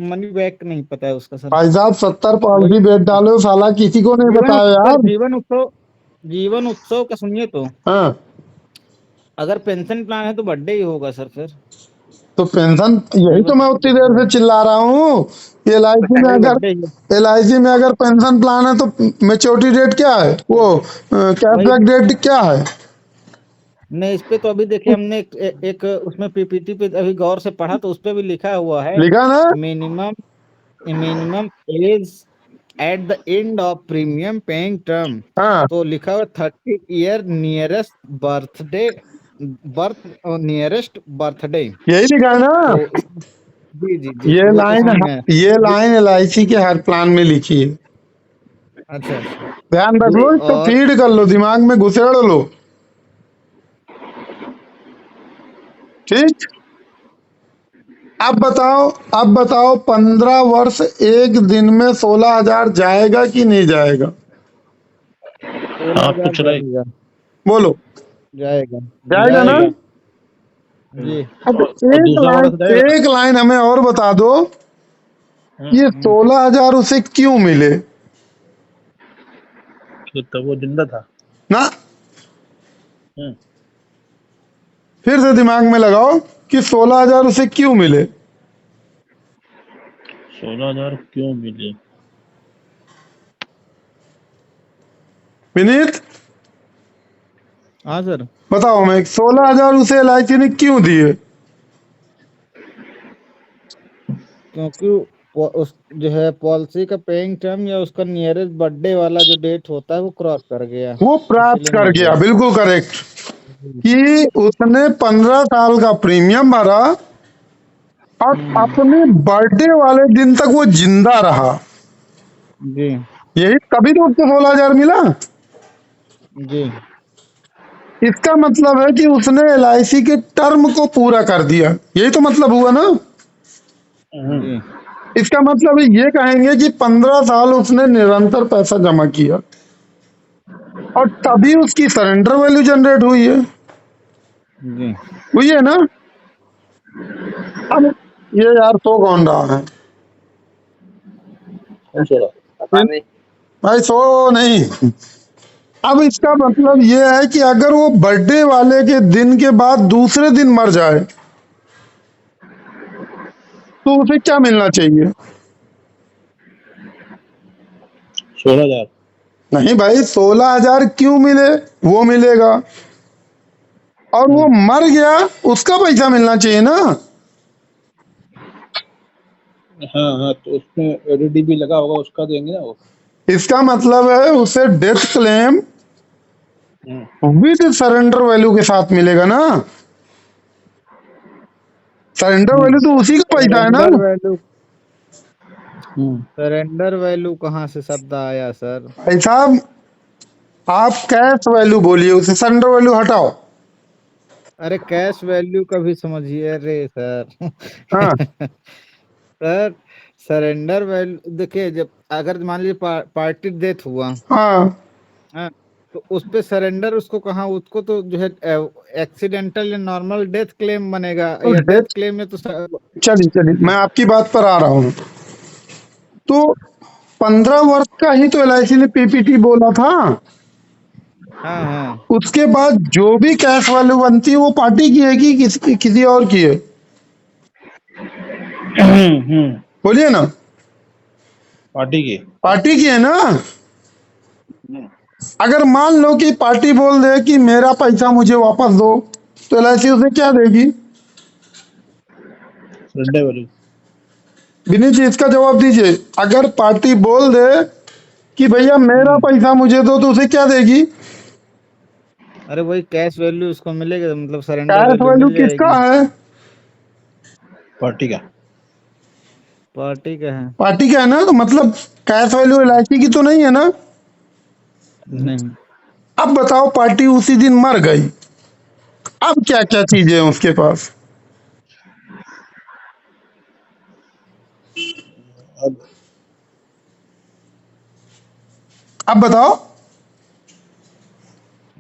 मनी बैक नहीं पता है उसका सर। भाई साहब 70 वही पॉलिसी बेच डालो, साला किसी को नहीं जीवन बताया सर, यार। जीवन उत्सव का सुनिए तो, हाँ, अगर पेंशन प्लान है तो बर्थडे ही होगा सर फिर। तो पेंशन, यही तो जीवन मैं उतनी देर से चिल्ला रहा हूँ। LIC में वही अगर, बर्थडे ही LIC में अगर पेंशन प्लान है तो मेच्योरिटी डेट क्या है, वो वही। कैशबैक डेट क्या है? नहीं, इस पे तो अभी देखिए हमने एक उसमें पीपीटी पे अभी गौर से पढ़ा तो उस पे भी लिखा हुआ है लिखा ना? Minimum minimum age at the end of premium paying term. हाँ, तो लिखा हुआ 30 year nearest birthday, birth nearest birthday. यही लिखा है ना? तो जी जी जी, वो तो समझ में आया। ये लाइन LIC के हर प्लान में लिखी है। अच्छा अच्छा। ध्यान रख लो, इसको और फीड कर लो, दिमाग में घुसेड़ लो। ठीक। अब बताओ 15 वर्ष एक दिन में 16,000 जाएगा कि नहीं जाएगा? आप तो 16,000 चलाए। जाएगा। बोलो। जाएगा। जाएगा ना? जाएगा। हम्म, जी। अब और दूसरा वाला तो जाएगा। एक लाइन हमें और बता दो, ये हम्म। 16,000 उसे क्यों मिले तो वो जिंदा था। ना? हम्म, फिर से दिमाग में लगाओ कि 16,000 उसे क्यों मिले। 16,000 क्यों मिले? विनीत हाँ सर। बताओ, हमें 16,000 उसे LIC ने क्यों दिए? क्योंकि उस जो है पॉलिसी का पेइंग टर्म या उसका नियरेस्ट बर्थडे वाला जो डेट होता है वो क्रॉस कर गया, वो प्राप्त इसीलिए कर मिल गया, गया। बिल्कुल करेक्ट। जी कि उसने 15 साल का प्रीमियम भरा और हम्म। अपने बर्थडे वाले दिन तक वो जिंदा रहा। जी यही तभी तो उसको 16,000 मिला। जी इसका मतलब है कि उसने LIC के टर्म को पूरा कर दिया, यही तो मतलब हुआ ना। हम्म, जी इसका मतलब ये कहेंगे कि 15 साल उसने निरंतर पैसा जमा किया और तभी उसकी सरेंडर वैल्यू जनरेट हुई है। जी। हुई है ना? अब ये यार सो कौन रहा है? कौन सा? पता नहीं। भाई सो नहीं। अब इसका मतलब ये है कि अगर वो बर्थडे वाले के दिन के बाद दूसरे दिन मर जाए तो उसे क्या मिलना चाहिए? 16,000। नहीं भाई, 16,000 क्यों मिले वो मिलेगा, और वो मर गया उसका पैसा मिलना चाहिए ना। हाँ हाँ, तो उसमें एलईडी लगा होगा, उसका देंगे ना वो। इसका मतलब है उसे death claim hmm, with surrender value के साथ मिलेगा ना। सरेंडर वैल्यू तो उसी का पैसा है ना। सरेंडर वैल्यू, हम्म, सरेंडर वैल्यू कहाँ से शब्द आया सर? भाई साहब, आप कैश वैल्यू बोलिए, उसे सरेंडर वैल्यू हटाओ। अरे कैश वैल्यू का भी समझिए, अरे सर। हाँ सर सरेंडर वैल्यू देखिए, जब अगर मान लीजिए पार्टी डेथ हुआ, हाँ। हाँ, तो उस पे सरेंडर उसको कहाँ, उसको तो जो है एक्सीडेंटल या नॉर्मल डेथ क्लेम बनेगा, तो या डेथ, डेथ क्लेम में तो चलिए चलिए मैं आपकी बात पर आ रहा हूँ। तो 15 वर्ष का ही तो LIC ने PPT बोला था। हाँ हाँ। उसके बाद जो भी कैश वैल्यू बनती है वो पार्टी की है कि किसी और की है? हम्म, बोलिए ना। पार्टी की। पार्टी की है ना। हम्म, अगर मान लो कि पार्टी बोल दे कि मेरा पैसा मुझे वापस दो, तो LIC उसे क्या देगी? Surrender value. विनीत जी इसका जवाब दीजिए। अगर पार्टी बोल दे कि भैया मेरा हम्म। पैसा मुझे दो, तो उसे क्या देगी? अरे वही कैश वैल्यू उसको मिलेगा, मतलब सरेंडर कैश वैल्यू वैल्यू मिल किसका जाएगी। है? पार्टी का। पार्टी का है। पार्टी का है ना, तो मतलब कैश वैल्यू LIC की तो नहीं है ना। नहीं। अब बताओ, पार्टी उसी दिन मर गई, अब क्या क्या चीजें हैं उसके पास? अब अब बताओ।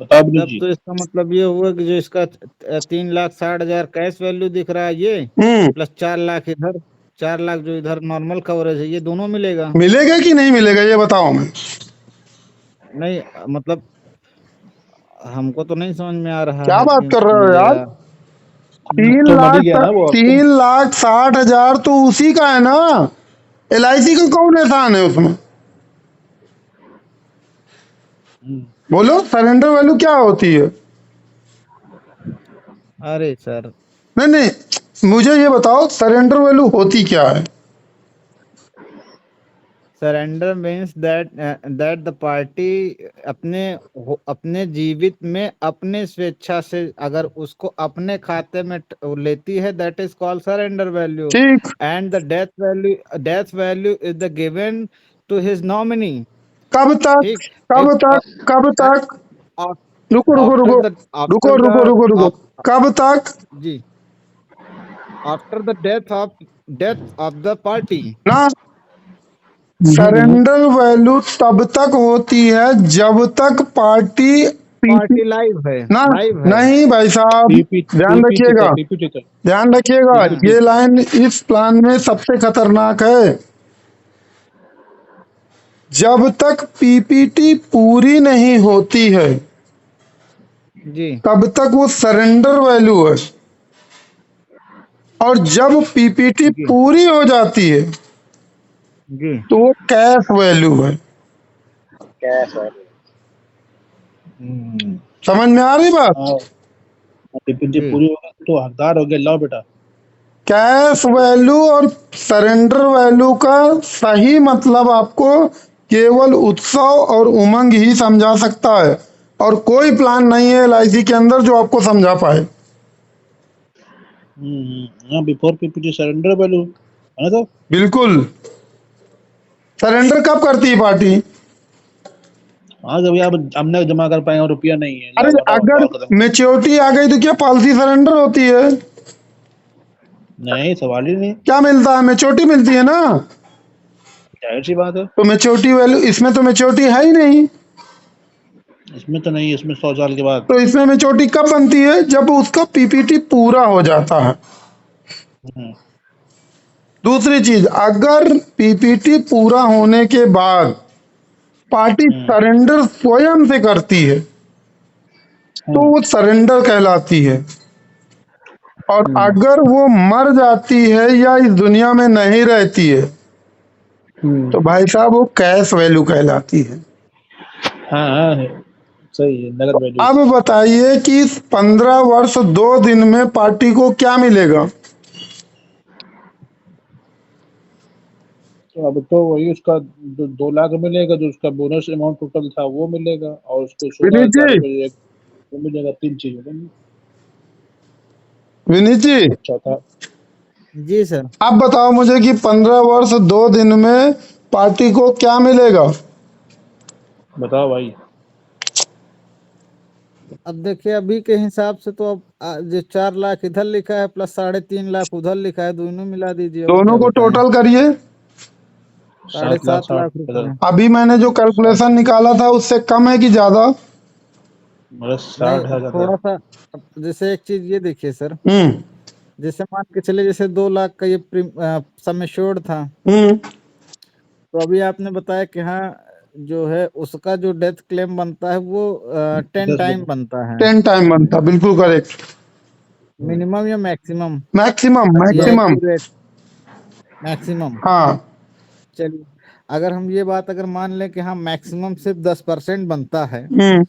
बताओ विनीत तब जी। तो इसका मतलब ये हुआ कि जो इसका 3,60,000 कैश वैल्यू दिख रहा है ये, हम्म। प्लस 4 लाख इधर, 4 लाख जो इधर नॉर्मल कवरेज है, ये दोनों मिलेगा। मिलेगा कि नहीं मिलेगा ये बताओ हमें। नहीं मतलब हमको तो नहीं समझ में आ रहा क्या है बात कि कर रहे हो यार? मिलेगा। तीन तो मर ही गया लाख ना वो अब तो। 3,60,000 तो उसी का है ना। LIC का कौन एहसान है उसमें? हम्म, बोलो, सरेंडर वैल्यू क्या होती है? अरे सर, नहीं नहीं, मुझे ये बताओ सरेंडर वैल्यू होती क्या है? Surrender means that the party अपने जीवित में अपने स्वेच्छा से अगर उसको अपने खाते में लेती है, that is called surrender value. ठीक। And the death value is the given to his nominee. कब तक? ठीक। कब तक? कब तक? रुको रुको आफ्टर रुको द रुको आफ्टर रुको रुको रुको, द कब तक? जी, after the death of the party. ना, सरेंडर वैल्यू तब तक होती है जब तक पार्टी पीपी पार्टी लाइव है, ना। लाइव है। नहीं भाई साहब, ध्यान रखिएगा, पीपीटी तक। ध्यान रखिएगा, हाँ। ये लाइन इस प्लान में सबसे खतरनाक है। जब तक पीपीटी पूरी नहीं होती है जी तब तक वो सरेंडर वैल्यू है, और जब पीपीटी जी पूरी हो जाती है जी तो वो कैश वैल्यू है। कैश है। समझ में आ रही बात? हाँ, पीपीटी जी पूरी हो गई तो हकदार हो गया, लाओ बेटा। कैश वैल्यू और सरेंडर वैल्यू का सही मतलब आपको केवल उत्सव और उमंग ही समझा सकता है, और कोई प्लान नहीं है एलआईसी के अंदर जो आपको समझा पाए। हाँ, बिफोर पीपीटी सरेंडर वैल्यू है ना। तो बिल्कुल। सरेंडर कब करती है पार्टी? हाँ, जब आप हमने जमा कर पाए और रुपया नहीं है, अरे लाओ हटाओ अगर हटाओ खत्म। मेच्योरिटी आ गई तो क्या पॉलिसी सरेंडर होती है? नहीं, सवाल ही नहीं, क्या मिलता है? मेच्योरिटी मिलती है ना। जाहिर सी बात है। तो मेच्योरिटी वैल्यू, इसमें तो मेच्योरिटी है ही नहीं। इसमें तो नहीं, इसमें 100 साल के बाद। तो इसमें मेच्योरिटी कब बनती है? जब उसका पीपीटी पूरा हो जाता है। हम्म, दूसरी चीज, अगर पीपीटी पूरा होने के बाद पार्टी सरेंडर स्वयं से करती है तो वो सरेंडर कहलाती है, और अगर वो मर जाती है या इस दुनिया में नहीं रहती है तो भाई साहब वो कैश वैल्यू कहलाती है। हाँ हाँ, सही है, नगद वैल्यू। अब बताइए कि 15 वर्ष 2 दिन में पार्टी को क्या मिलेगा? तो अब तो वही उसका 2 लाख मिलेगा, जो उसका बोनस अमाउंट टोटल था वो मिलेगा, और उसको विनीत 16,000 जी, रुपये वो मिलेगा। 3 चीज हो गई। विनीत जी, अच्छा था। जी सर। आप बताओ मुझे कि 15 वर्ष 2 दिन में पार्टी को क्या मिलेगा? बताओ भाई। अब देखिए, अभी के हिसाब से तो अब जो 4 लाख इधर लिखा है प्लस 3.5 लाख उधर लिखा है, दोनों मिला दीजिए, अब दोनों क्या को बताएं। टोटल करिए। 7,60,000 लाख रुपए। अभी मैंने जो कैलकुलेशन निकाला था उससे कम है कि ज्यादा? मतलब नहीं, 60,000 था। थोड़ा सा। अब जैसे एक चीज ये देखिए सर, हम्म जैसे मान के चले, जैसे 2 लाख का ये सम एश्योर्ड था, हम्म तो अभी आपने बताया कि हाँ, जो है उसका जो डेथ क्लेम बनता है वो 10 10 टाइम लाख। बनता है। 10 टाइम बनता, बिल्कुल करेक्ट। मिनिमम या मैक्सिमम? मैक्सिमम या मैक्सिमम। एक्यूरेट? मैक्सिमम। हाँ। चलिए, अगर हम ये बात अगर मान लें कि हाँ मैक्सिमम सिर्फ 10% बनता है, हम्म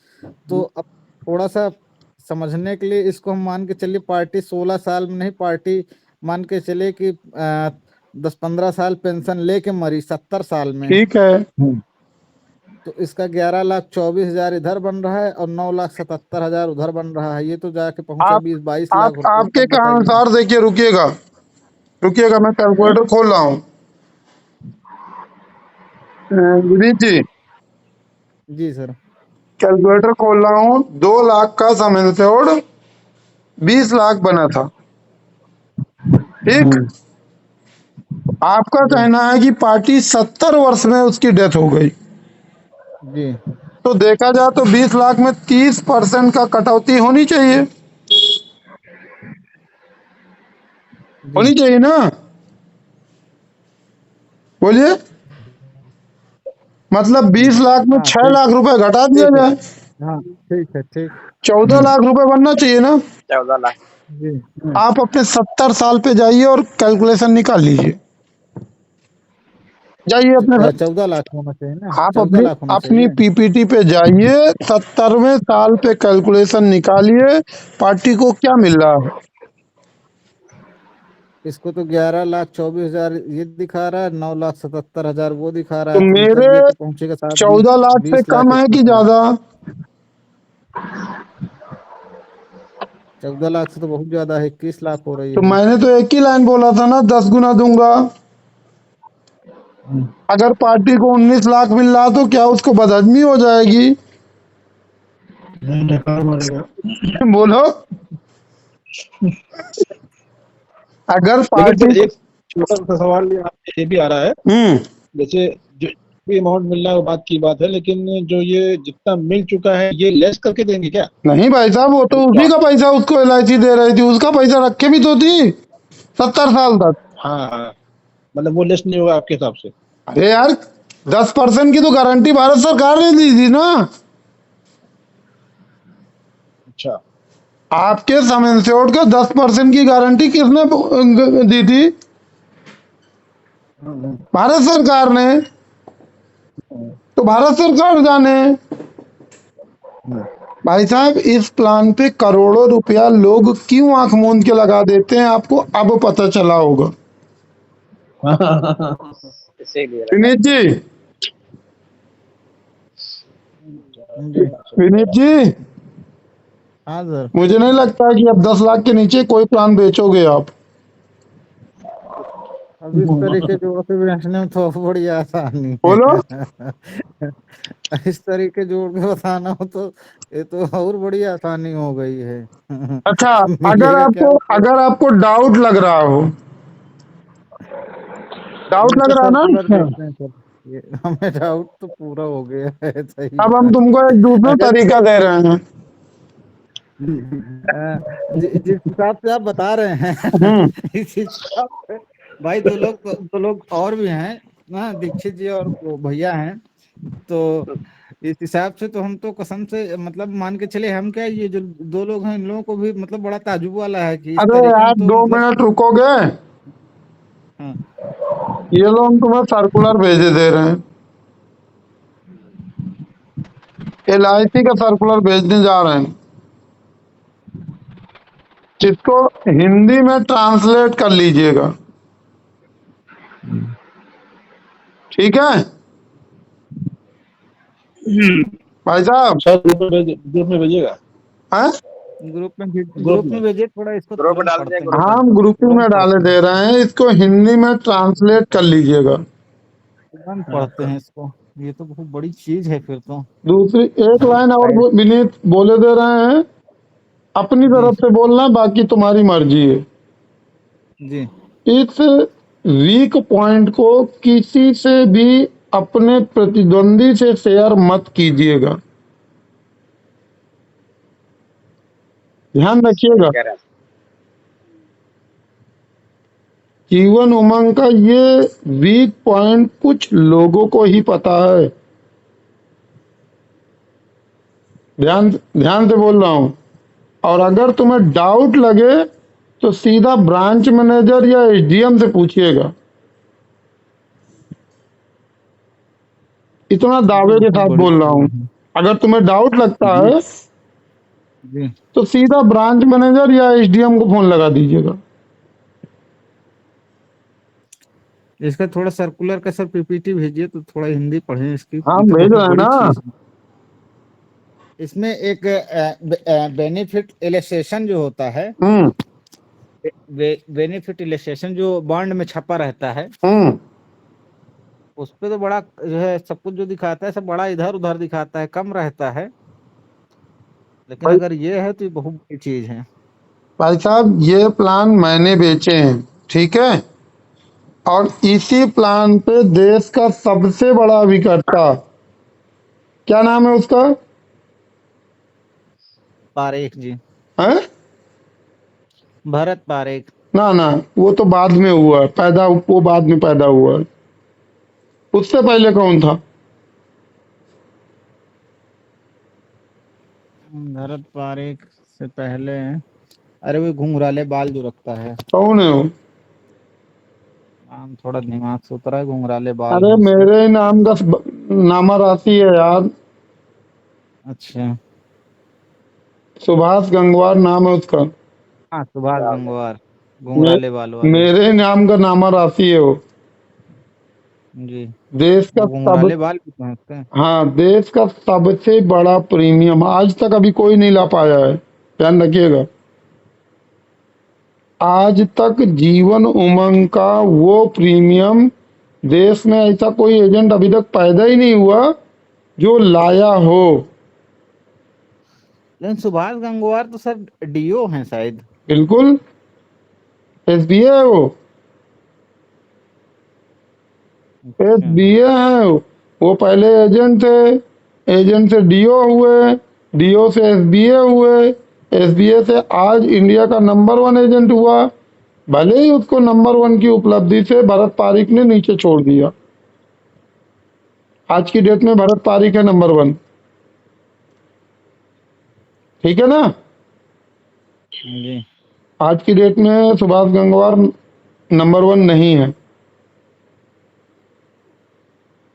तो अब थोड़ा सा समझने के लिए इसको हम मान के चलिए, पार्टी 16 साल में नहीं, पार्टी मान के चले कि 10-15 साल पेंशन लेके मरी 70 साल में, ठीक है। तो इसका 11,24,000 इधर बन रहा है और 9,77,000 उधर बन रहा है। ये तो जाके पहुंचा आप 20-22 लाख रुपए में। आपके तब बताइए। अनुसार देखिए, रुकिएगा रुकिएगा, मैं कैलकुलेटर खोल रहा हूँ। विनीत जी, जी सर। कैलकुलेटर खोल रहा हूँ। 2 लाख का सम इंश्योर्ड 20 लाख बना था, ठीक। आपका जी कहना है कि पार्टी 70 वर्ष में उसकी डेथ हो गई, जी तो देखा जाए तो 20 लाख में 30% का कटौती होनी चाहिए, जी। होनी चाहिए ना? बोलिए। मतलब 20 लाख में हाँ 6 ठीक। लाख रुपए घटा दिया ठीक है। जाए, हाँ ठीक है, ठीक। 14 लाख रुपए बनना चाहिए ना? 14 लाख। जी। आप अपने 70 साल पे जाइए और कैलकुलेशन निकाल लीजिए। जाइए अपने, 14 लाख होना चाहिए ना, आप 14 लाख होना अपनी चाहिए। पीपीटी पे जाइए, 70वें साल पे कैलकुलेशन निकालिए, पार्टी को क्या मिल रहा है। इसको तो 11,24,000 ये दिखा रहा है, 9,77,000 वो दिखा रहा तो है। तो मेरे मतलब ये तो पहुंचेगा साथ 14 लाख से 20 लाख कम है कि इसमें है। ज्यादा? 14 लाख से तो बहुत ज्यादा है, 21 लाख हो रही तो है। मैंने तो एक ही लाइन बोला था ना, 10 गुना दूंगा। अगर पार्टी को 19 लाख मिल रहा तो क्या उसको बदहजमी हो जाएगी? नहीं, डकार मारेगा। बोलो। अगर लेकिन पार्टी सर एक छोटा सा सवाल ये भी आ रहा है, हम्म जैसे जो भी अमाउंट मिल रहा है वो बात की बात है, लेकिन जो ये जितना मिल चुका है ये लेस करके देंगे क्या? नहीं भाई साहब, वो तो उसी का पैसा उसको LIC दे रही थी, उसका पैसा रखे भी तो थी 70 साल तक। हाँ हाँ, मतलब वो लेस नहीं होगा आपके हिसाब से? अरे यार, 10% की तो गारंटी भारत सरकार ने दी थी ना। अच्छा। आपके सम इंश्योर्ड को 10% की गारंटी किसने दी थी? भारत सरकार ने। तो भारत सरकार जाने। भाई साहब, इस प्लान पे करोड़ों रुपया लोग क्यों आंख मूंद के लगा देते हैं, आपको अब पता चला होगा। इसीलिए लगा। विनीत जी, जी विनीत जी, हाँ सर। मुझे नहीं लगता कि अब 10 लाख के नीचे कोई प्लान बेचोगे आप। अब इस तरीके जोड़ के बेचने में तो बड़ी आसानी बोलो। है। इस तरीके जोड़ के बताना हो तो ये तो और बड़ी आसानी हो गई है। अच्छा, अगर मिलेगा क्या आपको उसको? अगर आपको डाउट लग रहा हो, डाउट ये लग तो रहा है सर्कुलर ना, भेजते हैं सर। ये हमें डाउट तो पूरा हो गया है, सही अब हम बात। तुमको एक दूसरा अगर तरीका दे रहे हैं। जिस हिसाब से आप बता रहे हैं हम्म इस हिसाब से भाई दो लोग और भी हैं ना, दीक्षित जी और वो भैया हैं। तो इस हिसाब से तो हम तो कसम से मतलब मान के चले, हम क्या ये जो दो लोग हैं इन लोगों को भी मतलब बड़ा ताजुब वाला है कि इस अरे तरीके यार, में तो दो मतलब। मिनट रुकोगे? हाँ ये लोग तुम्हें सर्कुलर भेजे दे रहे हैं, LIC का सर्कुलर भेजने जा रहे हैं। इसको हिंदी में ट्रांसलेट कर लीजिएगा, ठीक है भाई साहब? सर ग्रुप में भेजिएगा। हैं? ग्रुप ग्रुप में में। भेजिए, थोड़ा इसको ग्रुप में तुरंत डाल दिया, पढ़ते हैं ग्रुप हाँ, में। हम ग्रुपिंग में तुरंत डाले पढ़ते दे हैं रहे हैं, इसको हिंदी में ट्रांसलेट कर लीजिएगा। तुरंत पढ़ते हैं इसको। ये तो बहुत बड़ी चीज है फिर तो। दूसरी एक लाइन और शायद। विनीत बोले दे रहे हैं, अपनी जी तरफ से बोलना, बाकी तुम्हारी मर्जी है। जी इस वीक पॉइंट को किसी से भी अपने प्रतिद्वंदी से शेयर मत कीजिएगा, ध्यान सही रखिएगा। कह रहे हैं। जीवन उमंग का ये वीक पॉइंट कुछ लोगों को ही पता है। ध्यान ध्यान से बोल रहा हूं। और अगर तुम्हें डाउट लगे तो सीधा ब्रांच मैनेजर या SDM से पूछिएगा। इतना ये तो दावे के बहुत साथ बड़ी बोल रहा हूं। चीज है। अगर तुम्हें डाउट लगता जी। है जी तो सीधा ब्रांच मैनेजर या SDM को फोन लगा दीजिएगा। इसका थोड़ा सर्कुलर का सर PPT भेजिए तो थोड़ा हिंदी पढ़ें इसकी, हाँ, ये तो भेज बहुत रहे हैं बड़ी ना। चीज है। इसमें एक बेनिफिट इलस्ट्रेशन जो होता है, हम्म बेनिफिट इलस्ट्रेशन जो बॉन्ड में छपा रहता है, हम्म उस पे तो बड़ा जो है सब कुछ जो दिखाता है सब बड़ा इधर उधर दिखाता है, कम रहता है। लेकिन भाई अगर ये है तो ये बहुत बड़ी चीज है। भाई साहब, ये प्लान मैंने बेचे हैं, ठीक है? और इसी प्लान पे देश का सबसे बड़ा अभिकर्ता, क्या नाम है उसका? पारेख जी। है? भरत पारेख। ना ना, वो तो बाद में हुआ है पैदा, वो बाद में पैदा हुआ है। उससे पहले कौन था? भरत पारेख से पहले, अरे वो घुंघराले बाल जो रखता है, कौन है वो? नाम थोड़ा दिमाग से उतरा है, घुंघराले बाल अरे हैं उसके। मेरे ही नाम का नामा राशि है यार। अच्छा। सुभाष गंगवार नाम है उसका। हाँ सुभाष गंगवार। घुंघराले बाल वाले। मेरे नाम का नामा राशि है वो। जी, देश का वो सब घुंघराले बाल भी तो हैं उसके। हाँ, देश का सबसे बड़ा प्रीमियम आज तक अभी कोई नहीं ला पाया है, ध्यान रखिएगा। आज तक जीवन उमंग का वो प्रीमियम देश में ऐसा कोई एजेंट अभी तक पैदा ही नहीं हुआ जो लाया हो। लेकिन सुभाष गंगवार तो सर डीओ हैं शायद। बिल्कुल, एसबीए है वो, अच्छा। एसबीए है वो। पहले एजेंट थे, एजेंट से डीओ हुए, डीओ से एसबीए हुए, एसबीए से आज इंडिया का नंबर 1 एजेंट हुआ। भले ही उसको नंबर 1 की उपलब्धि से भरत पारिक ने नीचे छोड़ दिया। आज की डेट में भरत पारिक है नंबर 1, ठीक है ना। जी। आज की डेट में सुभाष गंगवार नंबर 1 नहीं है।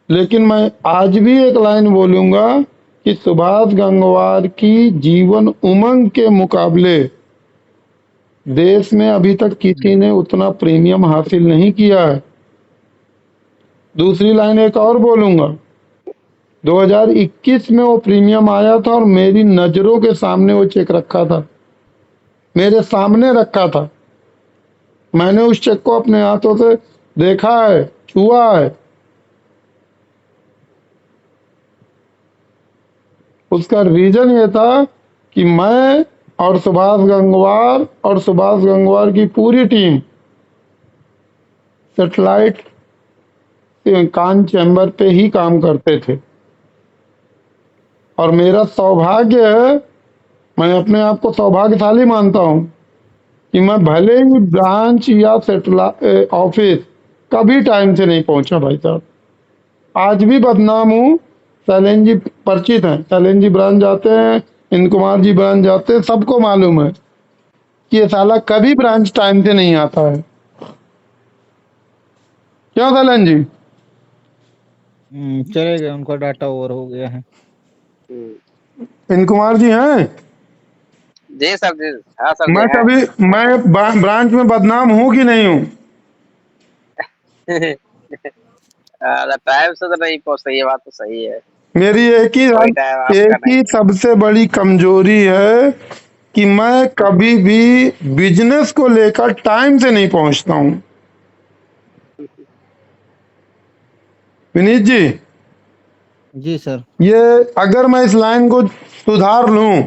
लेकिन मैं आज भी एक लाइन बोलूंगा कि सुभाष गंगवार की जीवन उमंग के मुकाबले देश में अभी तक किसी ने उतना प्रीमियम हासिल नहीं किया है। दूसरी लाइन एक और बोलूंगा, 2021 में वो प्रीमियम आया था और मेरी नजरों के सामने वो चेक रखा था, मेरे सामने रखा था। मैंने उस चेक को अपने हाथों से देखा है, छुआ है। उसका रीजन ये था कि मैं और सुभाष गंगवार की पूरी टीम सेटेलाइट कान चैम्बर पे ही काम करते थे। और मेरा सौभाग्य है, मैं अपने आप को सौभाग्यशाली मानता हूं कि मैं भले ही ब्रांच या सेटेलाइट ऑफिस कभी टाइम से नहीं पहुंचा भाई साहब। आज भी बदनाम हूँ। शैलेंद्र जी परिचित हैं, शैलेंद्र जी ब्रांच जाते हैं, इंद्र कुमार जी ब्रांच जाते हैं, सबको मालूम है कि ये साला कभी ब्रांच टाइम से नहीं आता है। क्यों शैलेंद्र जी? चले गए, उनका डाटा ओवर हो गया है। इंद्र कुमार जी हैं। जी सर जी। हाँ सर जी मैं हैं। कभी मैं ब्रांच में बदनाम हूँ कि नहीं हूँ? टाइम से तो नहीं पहुंचते, ये बात तो सही है। मेरी कोई टाइम एक आपका नहीं ही है। सबसे बड़ी कमजोरी है कि मैं कभी भी बिजनेस को लेकर टाइम से नहीं पहुंचता हूँ। विनीत जी, जी सर। ये अगर मैं इस लाइन को सुधार लूं